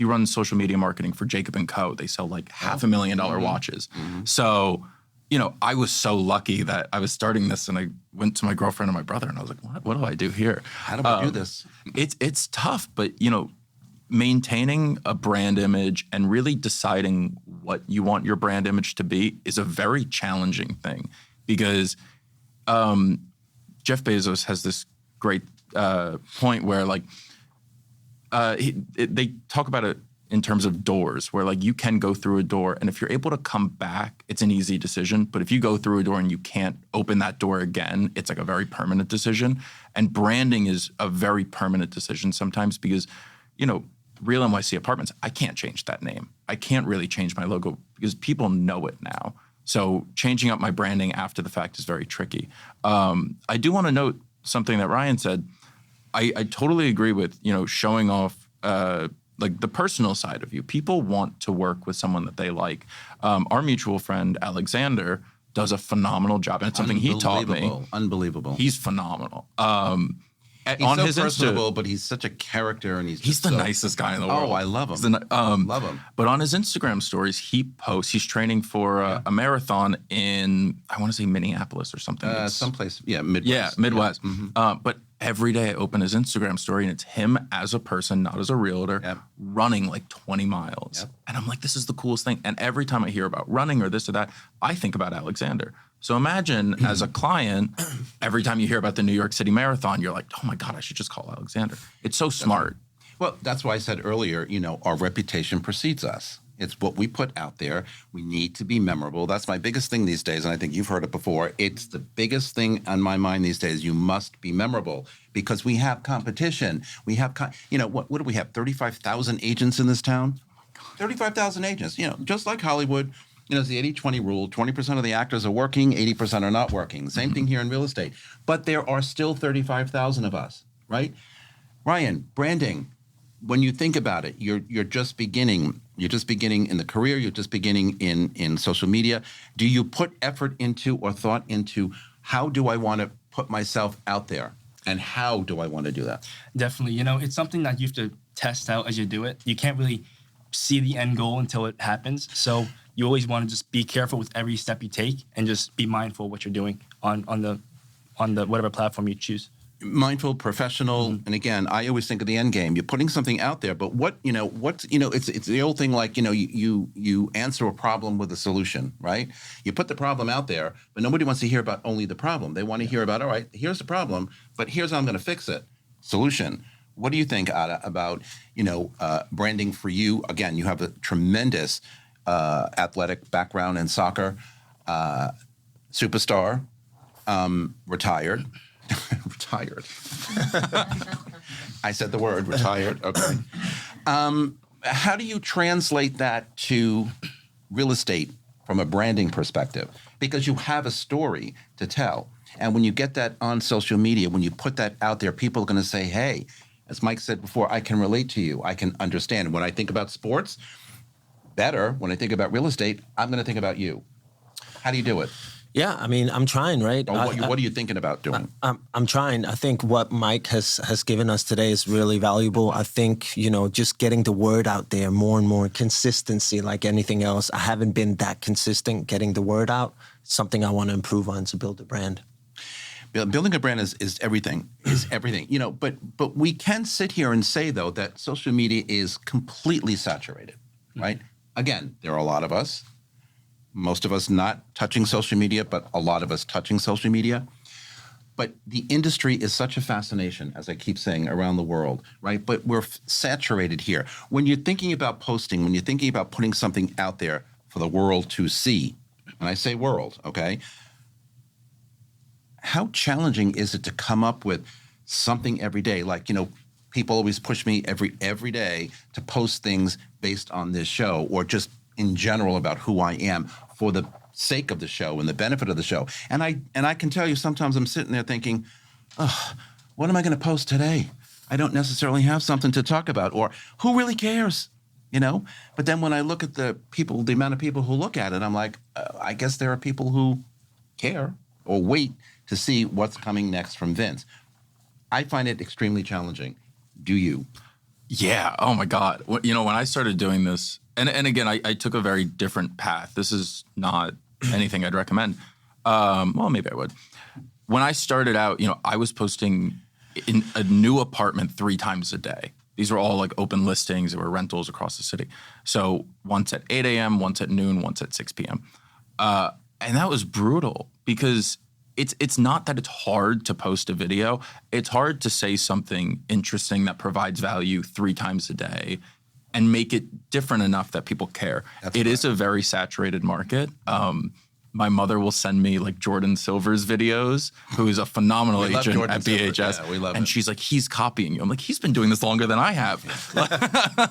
runs social media marketing for Jacob & Co. They sell like $500,000 watches. Mm-hmm. So, I was so lucky that I was starting this, and I went to my girlfriend and my brother, and I was like, what do I do here? How do I do this? It's tough, but, maintaining a brand image and really deciding what you want your brand image to be is a very challenging thing, because Jeff Bezos has this great point where, like, they talk about it in terms of doors, where like you can go through a door, and if you're able to come back, it's an easy decision. But if you go through a door and you can't open that door again, it's like a very permanent decision. And branding is a very permanent decision sometimes, because, Real NYC Apartments, I can't change that name. I can't really change my logo because people know it now. So changing up my branding after the fact is very tricky. I do want to note something that Ryan said. I totally agree with, showing off like the personal side of you. People want to work with someone that they like. Our mutual friend, Alexander, does a phenomenal job, and it's something he taught me. Unbelievable. He's phenomenal. He's on so his personable, but he's such a character, and he's the nicest guy in the world. Oh, I love him. Love him. But on his Instagram stories, he posts. He's training for a marathon in, I want to say, Minneapolis or something. Someplace, Midwest. Yeah, Midwest. Yeah. Mm-hmm. But every day I open his Instagram story, and it's him as a person, not as a realtor, running like 20 miles. Yep. And I'm like, this is the coolest thing. And every time I hear about running or this or that, I think about Alexander. So imagine as a client, every time you hear about the New York City Marathon, you're like, oh my God, I should just call Alexander. It's so smart. Well, that's why I said earlier, our reputation precedes us. It's what we put out there. We need to be memorable. That's my biggest thing these days, and I think you've heard it before. It's the biggest thing on my mind these days. You must be memorable because we have competition. We have, what do we have, 35,000 agents in this town? 35,000 agents, just like Hollywood. It's the 80-20 rule. 20% of the actors are working, 80% are not working. Same thing here in real estate. But there are still 35,000 of us, right? Ryan, branding, when you think about it, you're just beginning. You're just beginning in the career. You're just beginning in social media. Do you put effort into or thought into how do I want to put myself out there? And how do I want to do that? Definitely. It's something that you have to test out as you do it. You can't really see the end goal until it happens. So you always want to just be careful with every step you take and just be mindful of what you're doing on the whatever platform you choose. Mindful, professional, and again, I always think of the end game. You're putting something out there, but it's the old thing like, you answer a problem with a solution, right? You put the problem out there, but nobody wants to hear about only the problem. They want to hear about, all right, here's the problem, but here's how I'm going to fix it. Solution. What do you think, Ada, about, branding for you? Again, you have a tremendous athletic background in soccer, superstar, retired. Retired. I said the word retired. Okay. How do you translate that to real estate from a branding perspective? Because you have a story to tell. And when you get that on social media, when you put that out there, people are going to say, hey, as Mike said before, I can relate to you. I can understand. When I think about sports, better. When I think about real estate, I'm going to think about you. How do you do it? Yeah, I'm trying, right? What are you thinking about doing? I'm trying. I think what Mike has given us today is really valuable. I think, just getting the word out there more and more, consistency like anything else. I haven't been that consistent getting the word out. Something I want to improve on to build a brand. Building a brand is everything, But we can sit here and say, though, that social media is completely saturated, right? Again, there are a lot of us. Most of us not touching social media, but a lot of us touching social media. But the industry is such a fascination, as I keep saying, around the world, right? But we're saturated here. When you're thinking about posting, when you're thinking about putting something out there for the world to see, and I say world, okay, how challenging is it to come up with something every day? Like, people always push me every day to post things based on this show or just in general about who I am for the sake of the show and the benefit of the show. And I can tell you sometimes I'm sitting there thinking, what am I going to post today? I don't necessarily have something to talk about, or who really cares, But then when I look at the amount of people who look at it, I'm like, I guess there are people who care or wait to see what's coming next from Vince. I find it extremely challenging. Do you? Yeah. Oh my God. When I started doing this, and again, I took a very different path. This is not anything I'd recommend. Well, maybe I would. When I started out, I was posting in a new apartment 3 times a day. These were all like open listings. There were rentals across the city. So once at 8 a.m., once at noon, once at 6 p.m. And that was brutal because it's not that it's hard to post a video. It's hard to say something interesting that provides value 3 times a day and make it different enough that people care. It is a very saturated market. My mother will send me like Jordan Silver's videos, who is a phenomenal agent at BHS. Yeah, we love and it. She's like, he's copying you. I'm like, he's been doing this longer than I have.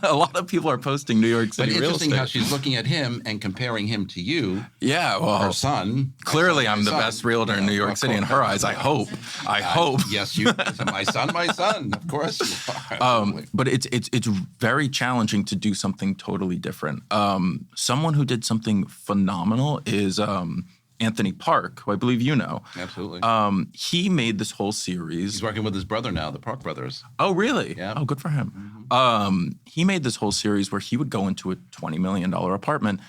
A lot of people are posting New York City But real interesting estate. how she's looking at him and comparing him to you. Yeah, well, her son. Clearly, I'm the best realtor in New York City in her eyes. I hope. Yes, you. My son. Of course. You are. But it's very challenging to do something totally different. Someone who did something phenomenal is Anthony Park, who I believe you know. Absolutely. He made this whole series. He's working with his brother now, the Park brothers. Oh, really? Yeah. Oh, good for him. He made this whole series where he would go into a $20 million apartment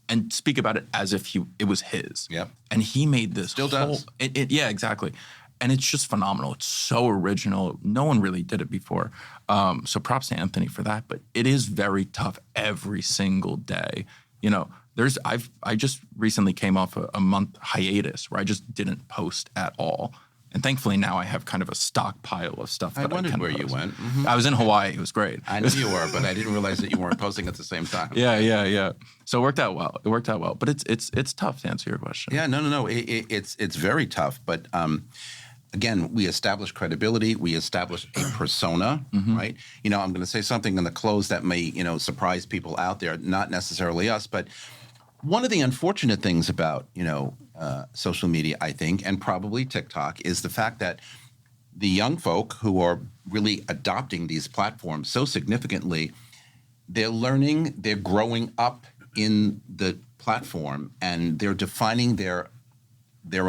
and speak about it as if it was his. Yep. And he made this Still whole, does. Yeah, exactly. And it's just phenomenal. It's so original. No one really did it before. So props to Anthony for that. But it is very tough every single day. You know, I just recently came off a month hiatus where I just didn't post at all. And thankfully now I have kind of a stockpile of stuff that I wondered can where you post. went. Mhm. I was in Hawaii. It was great. I knew you were, but I didn't realize that you weren't posting at the same time. Yeah. So it worked out well. But it's tough to answer your question. Yeah, no. It's very tough. But again, we establish credibility. We establish a persona, right? You know, I'm going to say something in the close that may, surprise people out there, not necessarily us. But one of the unfortunate things about, social media, I think, and probably TikTok, is the fact that the young folk who are really adopting these platforms so significantly, they're learning, they're growing up in the platform, and they're defining their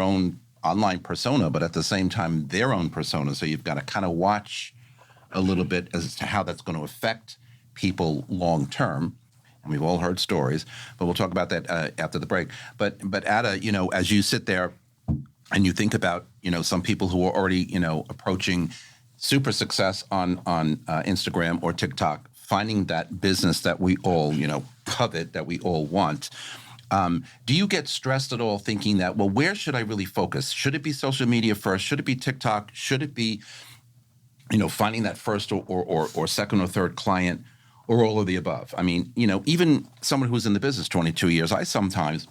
own online persona, but at the same time, their own persona. So you've got to kind of watch a little bit as to how that's going to affect people long term. And we've all heard stories, but we'll talk about that after the break. But Ada, as you sit there and you think about, some people who are already, approaching super success on Instagram or TikTok, finding that business that we all, covet, that we all want. Do you get stressed at all thinking that, well, where should I really focus? Should it be social media first? Should it be TikTok? Should it be, finding that first or second or third client, or all of the above? I mean, even someone who's in the business 22 years, I sometimes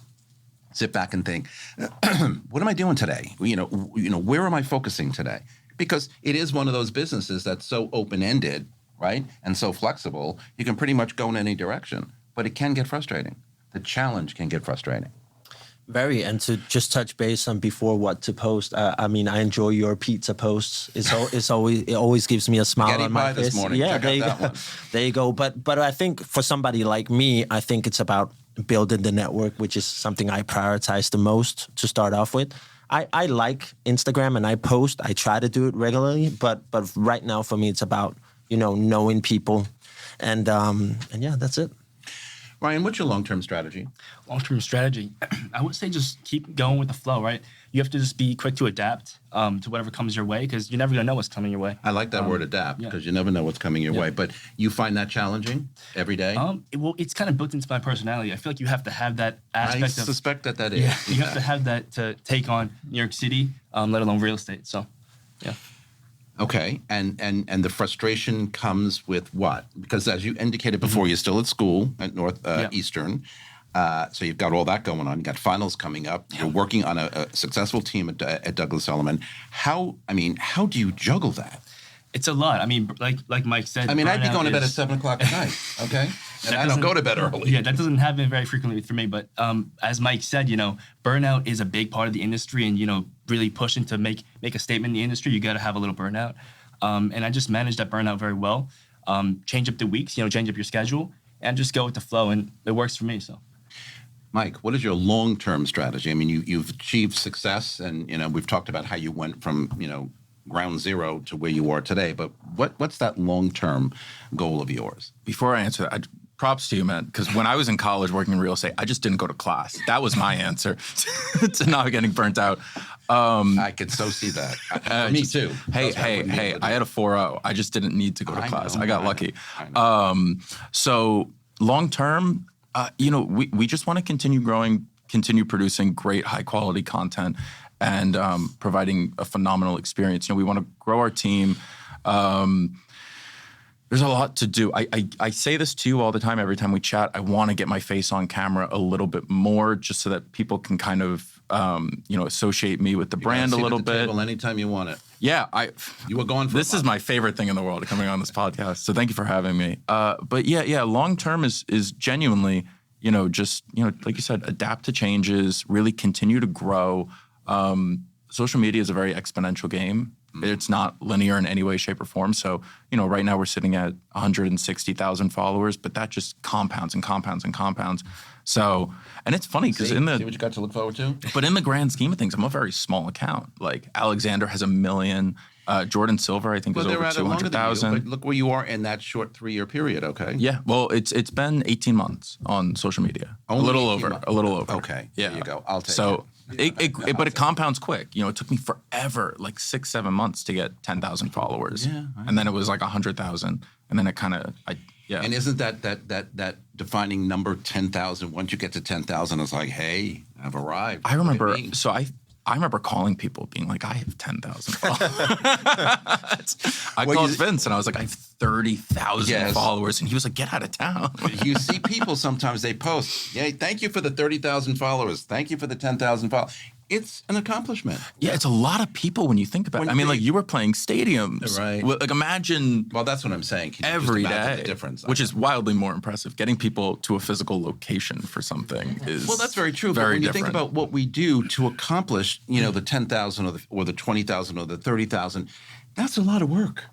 sit back and think, what am I doing today? Where am I focusing today? Because it is one of those businesses that's so open-ended, right? And so flexible, you can pretty much go in any direction, but it can get frustrating. The challenge can get frustrating. Very, and to just touch base on before what to post. I enjoy your pizza posts. It always gives me a smile Spaghetti on my pie face. this morning. Yeah, Check there out you that go. one. There you go. But I think for somebody like me, I think it's about building the network, which is something I prioritize the most to start off with. I like Instagram and I post. I try to do it regularly, but right now for me, it's about knowing people, and yeah, that's it. Ryan, what's your long-term strategy? Long-term strategy, I would say just keep going with the flow, right? You have to just be quick to adapt to whatever comes your way, because you're never going to know what's coming your way. I like that word adapt, because you never know what's coming your way. But you find that challenging every day? It's kind of built into my personality. I feel like you have to have that aspect I suspect that is. Yeah, you have to have that to take on New York City, let alone real estate. So, yeah. Okay, and the frustration comes with what? Because as you indicated before, you're still at school at Northeastern, so you've got all that going on. You got finals coming up. You're working on a successful team at Douglas Elliman. How do you juggle that? It's a lot. I mean, like Mike said. I'd be going to bed at 7 o'clock at night. Okay, and I don't go to bed early. Yeah, that doesn't happen very frequently for me. But as Mike said, burnout is a big part of the industry, and really pushing to make a statement in the industry, you got to have a little burnout. And I just managed that burnout very well. Change up the weeks, change up your schedule, and just go with the flow, and it works for me. So, Mike, what is your long-term strategy? I mean, you've achieved success, and we've talked about how you went from ground zero to where you are today. But what's that long-term goal of yours? Before I answer that, props to you, man, because when I was in college working in real estate, I just didn't go to class. That was my answer to not getting burnt out. I could so see that. Me too. Hey, I had a 4.0. I just didn't need to go to class. I got lucky. So long term, we just want to continue growing, continue producing great high quality content, and providing a phenomenal experience. We want to grow our team. There's a lot to do. I say this to you all the time, every time we chat. I want to get my face on camera a little bit more, just so that people can kind of, associate me with the brand a little bit. Table anytime you want it. Yeah, you were going for this is my favorite thing in the world, coming on this podcast. So thank you for having me. But yeah, long term is genuinely, like you said, adapt to changes, really continue to grow. Social media is a very exponential game. It's not linear in any way, shape, or form. So, right now we're sitting at 160,000 followers, but that just compounds and compounds and compounds. So, and it's funny because See what you got to look forward to? but in the grand scheme of things, I'm a very small account. Like Alexander has 1 million. Jordan Silver, I think, is over 200,000. But look where you are in that short 3-year period, okay? Yeah, well, it's been 18 months on social media. Only a little 18 over. months. A little over. Okay, Yeah. there you go. I'll take so it. But it compounds quick. It took me forever, like 6-7 months to get 10,000 followers. Yeah, and then it was like 100,000, and then it kind of, yeah. And isn't that defining number 10,000? Once you get to 10,000, it's like, hey, I've arrived. I remember. Look at me. So I remember calling people, being like, "I have 10,000 followers." I called Vince and I was like, "I have 30,000 Yes. followers," and he was like, "Get out of town." You see people sometimes, they post, yay, thank you for the 30,000 followers. Thank you for the 10,000 followers. It's an accomplishment. Yeah, it's a lot of people when you think about it. I mean, like you were playing stadiums. Right. Well, like imagine Well, that's what I'm saying. Can you just every imagine day, the difference? which is wildly more impressive. Getting people to a physical location for something is Well, that's very true. Very but when you different. think about what we do to accomplish, the 10,000 or the 20,000 or the 30,000, that's a lot of work.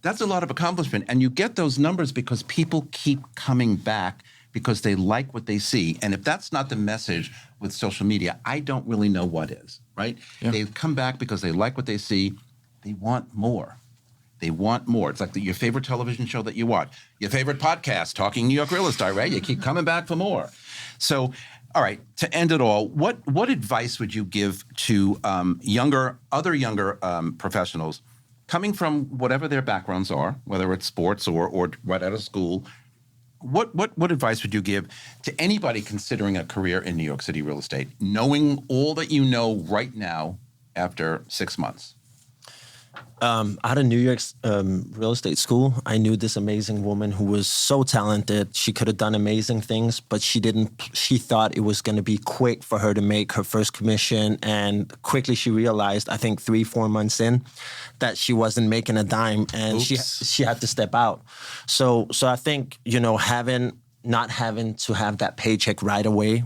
That's a lot of accomplishment. And you get those numbers because people keep coming back because they like what they see. And if that's not the message with social media, I don't really know what is, right? Yeah. They come back because they like what they see. They want more. They want more. It's like your favorite television show that you watch, your favorite podcast, Talking New York Real Estate, right? You keep coming back for more. So, all right, to end it all, what advice would you give to other younger professionals coming from whatever their backgrounds are, whether it's sports or right out of school? What advice would you give to anybody considering a career in New York City real estate, knowing all that you know right now after 6 months? Out of New York's real estate school, I knew this amazing woman who was so talented. She could have done amazing things, but she didn't. She thought it was going to be quick for her to make her first commission, and quickly she realized, I think 3-4 months in, that she wasn't making a dime, and she had to step out. So I think not having to have that paycheck right away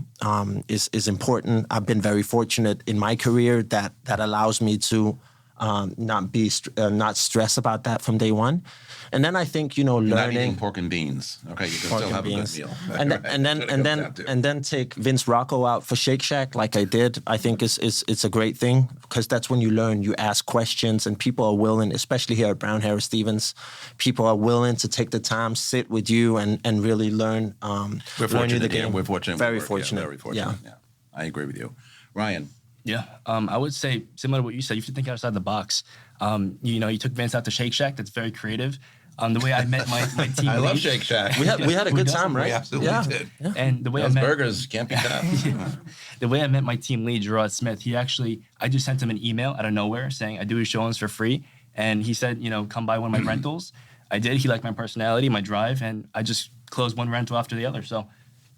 is important. I've been very fortunate in my career that allows me to not stress about that from day one. And then I think You're not learning eating pork and beans. Okay, you can still have a good meal. and then take Vince Rocco out for Shake Shack like I did. I think it's a great thing because that's when you learn. You ask questions, and people are willing, especially here at Brown Harris Stevens, people are willing to take the time, sit with you, and really learn. We're fortunate. We're fortunate. Very fortunate. Very fortunate. Yeah, I agree with you, Ryan. Yeah, I would say similar to what you said. You have to think outside the box. You took Vince out to Shake Shack. That's very creative. The way I met my team I lead, love Shake Shack. We had a good time, right? We absolutely did. Yeah. and the way Those I met burgers can't be topped. the way I met my team lead, Gerard Smith. I just sent him an email out of nowhere saying I do his showings for free, and he said, come buy one of my rentals. I did. He liked my personality, my drive, and I just closed one rental after the other. So,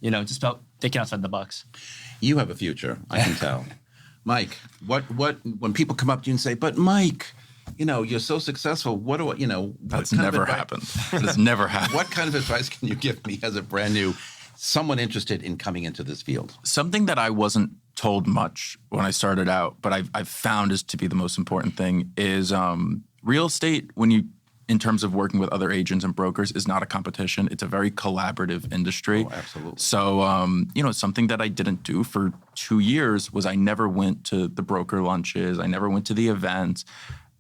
just about thinking outside the box. You have a future, I can tell. Mike, what when people come up to you and say, "But Mike, you're so successful. What do I, That's never happened. That's never happened. What kind of advice can you give me as a brand new someone interested in coming into this field? Something that I wasn't told much when I started out, but I've found is to be the most important thing is real estate. In terms of working with other agents and brokers, is not a competition. It's a very collaborative industry. Oh, absolutely. So, something that I didn't do for 2 years was I never went to the broker lunches. I never went to the events.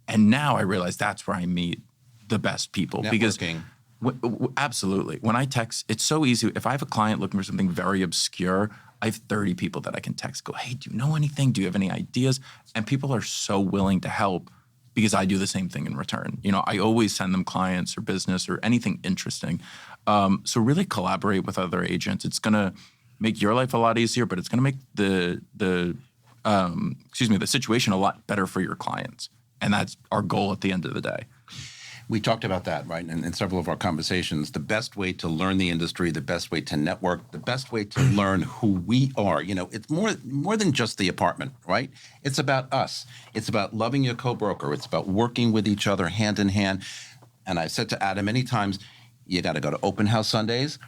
And now I realize that's where I meet the best people. Networking. Because absolutely. When I text, it's so easy. If I have a client looking for something very obscure, I have 30 people that I can text, go, hey, do you know anything? Do you have any ideas? And people are so willing to help because I do the same thing in return. I always send them clients or business or anything interesting. So really collaborate with other agents. It's going to make your life a lot easier, but it's going to make the situation a lot better for your clients. And that's our goal at the end of the day. We talked about that, right, in several of our conversations. The best way to learn the industry, the best way to network, the best way to learn who we are. It's more than just the apartment, right? It's about us. It's about loving your co-broker. It's about working with each other hand in hand. And I've said to Adam many times, you got to go to open house Sundays.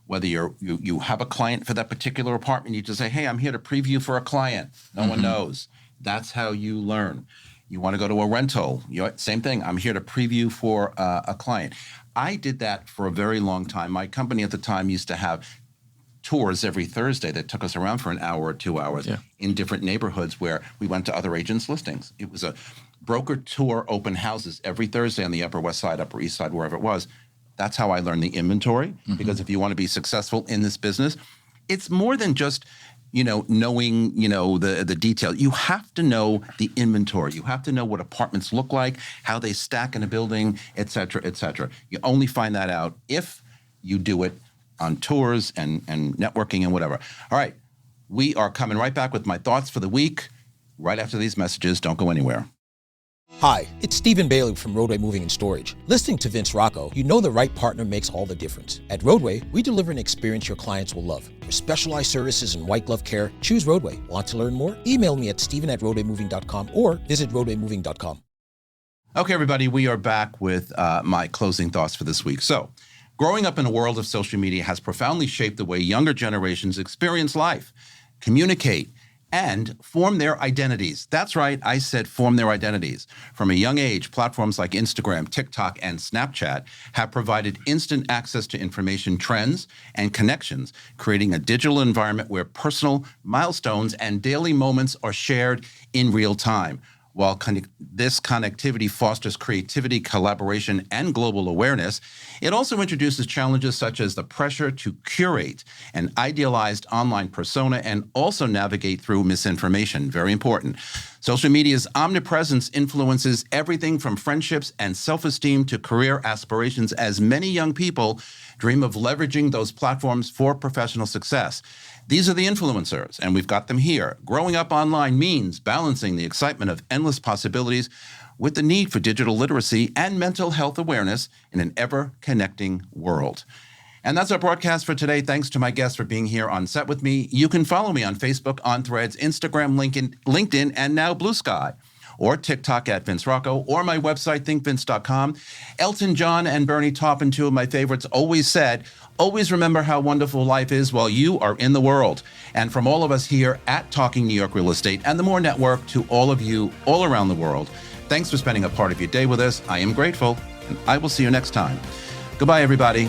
Whether you have a client for that particular apartment, you just say, hey, I'm here to preview for a client. No one knows. That's how you learn. You want to go to a rental, same thing. I'm here to preview for a client. I did that for a very long time. My company at the time used to have tours every Thursday that took us around for an hour or 2 hours in different neighborhoods where we went to other agents' listings. It was a broker tour open houses every Thursday on the Upper West Side, Upper East Side, wherever it was. That's how I learned the inventory, because if you want to be successful in this business, it's more than just, knowing, the detail. You have to know the inventory. You have to know what apartments look like, how they stack in a building, et cetera, et cetera. You only find that out if you do it on tours and networking and whatever. All right, we are coming right back with my thoughts for the week right after these messages. Don't go anywhere. Hi, it's Stephen Bailey from Roadway Moving and Storage. Listening to Vince Rocco, you know the right partner makes all the difference. At Roadway, we deliver an experience your clients will love. For specialized services and white glove care, choose Roadway. Want to learn more? Email me at steven@roadwaymoving.com or visit roadwaymoving.com. Okay, everybody, we are back with my closing thoughts for this week. So, growing up in a world of social media has profoundly shaped the way younger generations experience life, communicate, and form their identities. That's right, I said form their identities. From a young age, platforms like Instagram, TikTok, and Snapchat have provided instant access to information, trends, and connections, creating a digital environment where personal milestones and daily moments are shared in real time. While this connectivity fosters creativity, collaboration, and global awareness, it also introduces challenges such as the pressure to curate an idealized online persona and also navigate through misinformation. Very important. Social media's omnipresence influences everything from friendships and self-esteem to career aspirations, as many young people dream of leveraging those platforms for professional success. These are the influencers, and we've got them here. Growing up online means balancing the excitement of endless possibilities with the need for digital literacy and mental health awareness in an ever-connecting world. And that's our broadcast for today. Thanks to my guests for being here on set with me. You can follow me on Facebook, on Threads, Instagram, LinkedIn, and now Blue Sky, or TikTok at Vince Rocco, or my website, thinkvince.com. Elton John and Bernie Taupin, two of my favorites, always said, always remember how wonderful life is while you are in the world. And from all of us here at Talking New York Real Estate and the More Network, to all of you all around the world, thanks for spending a part of your day with us. I am grateful, and I will see you next time. Goodbye, everybody.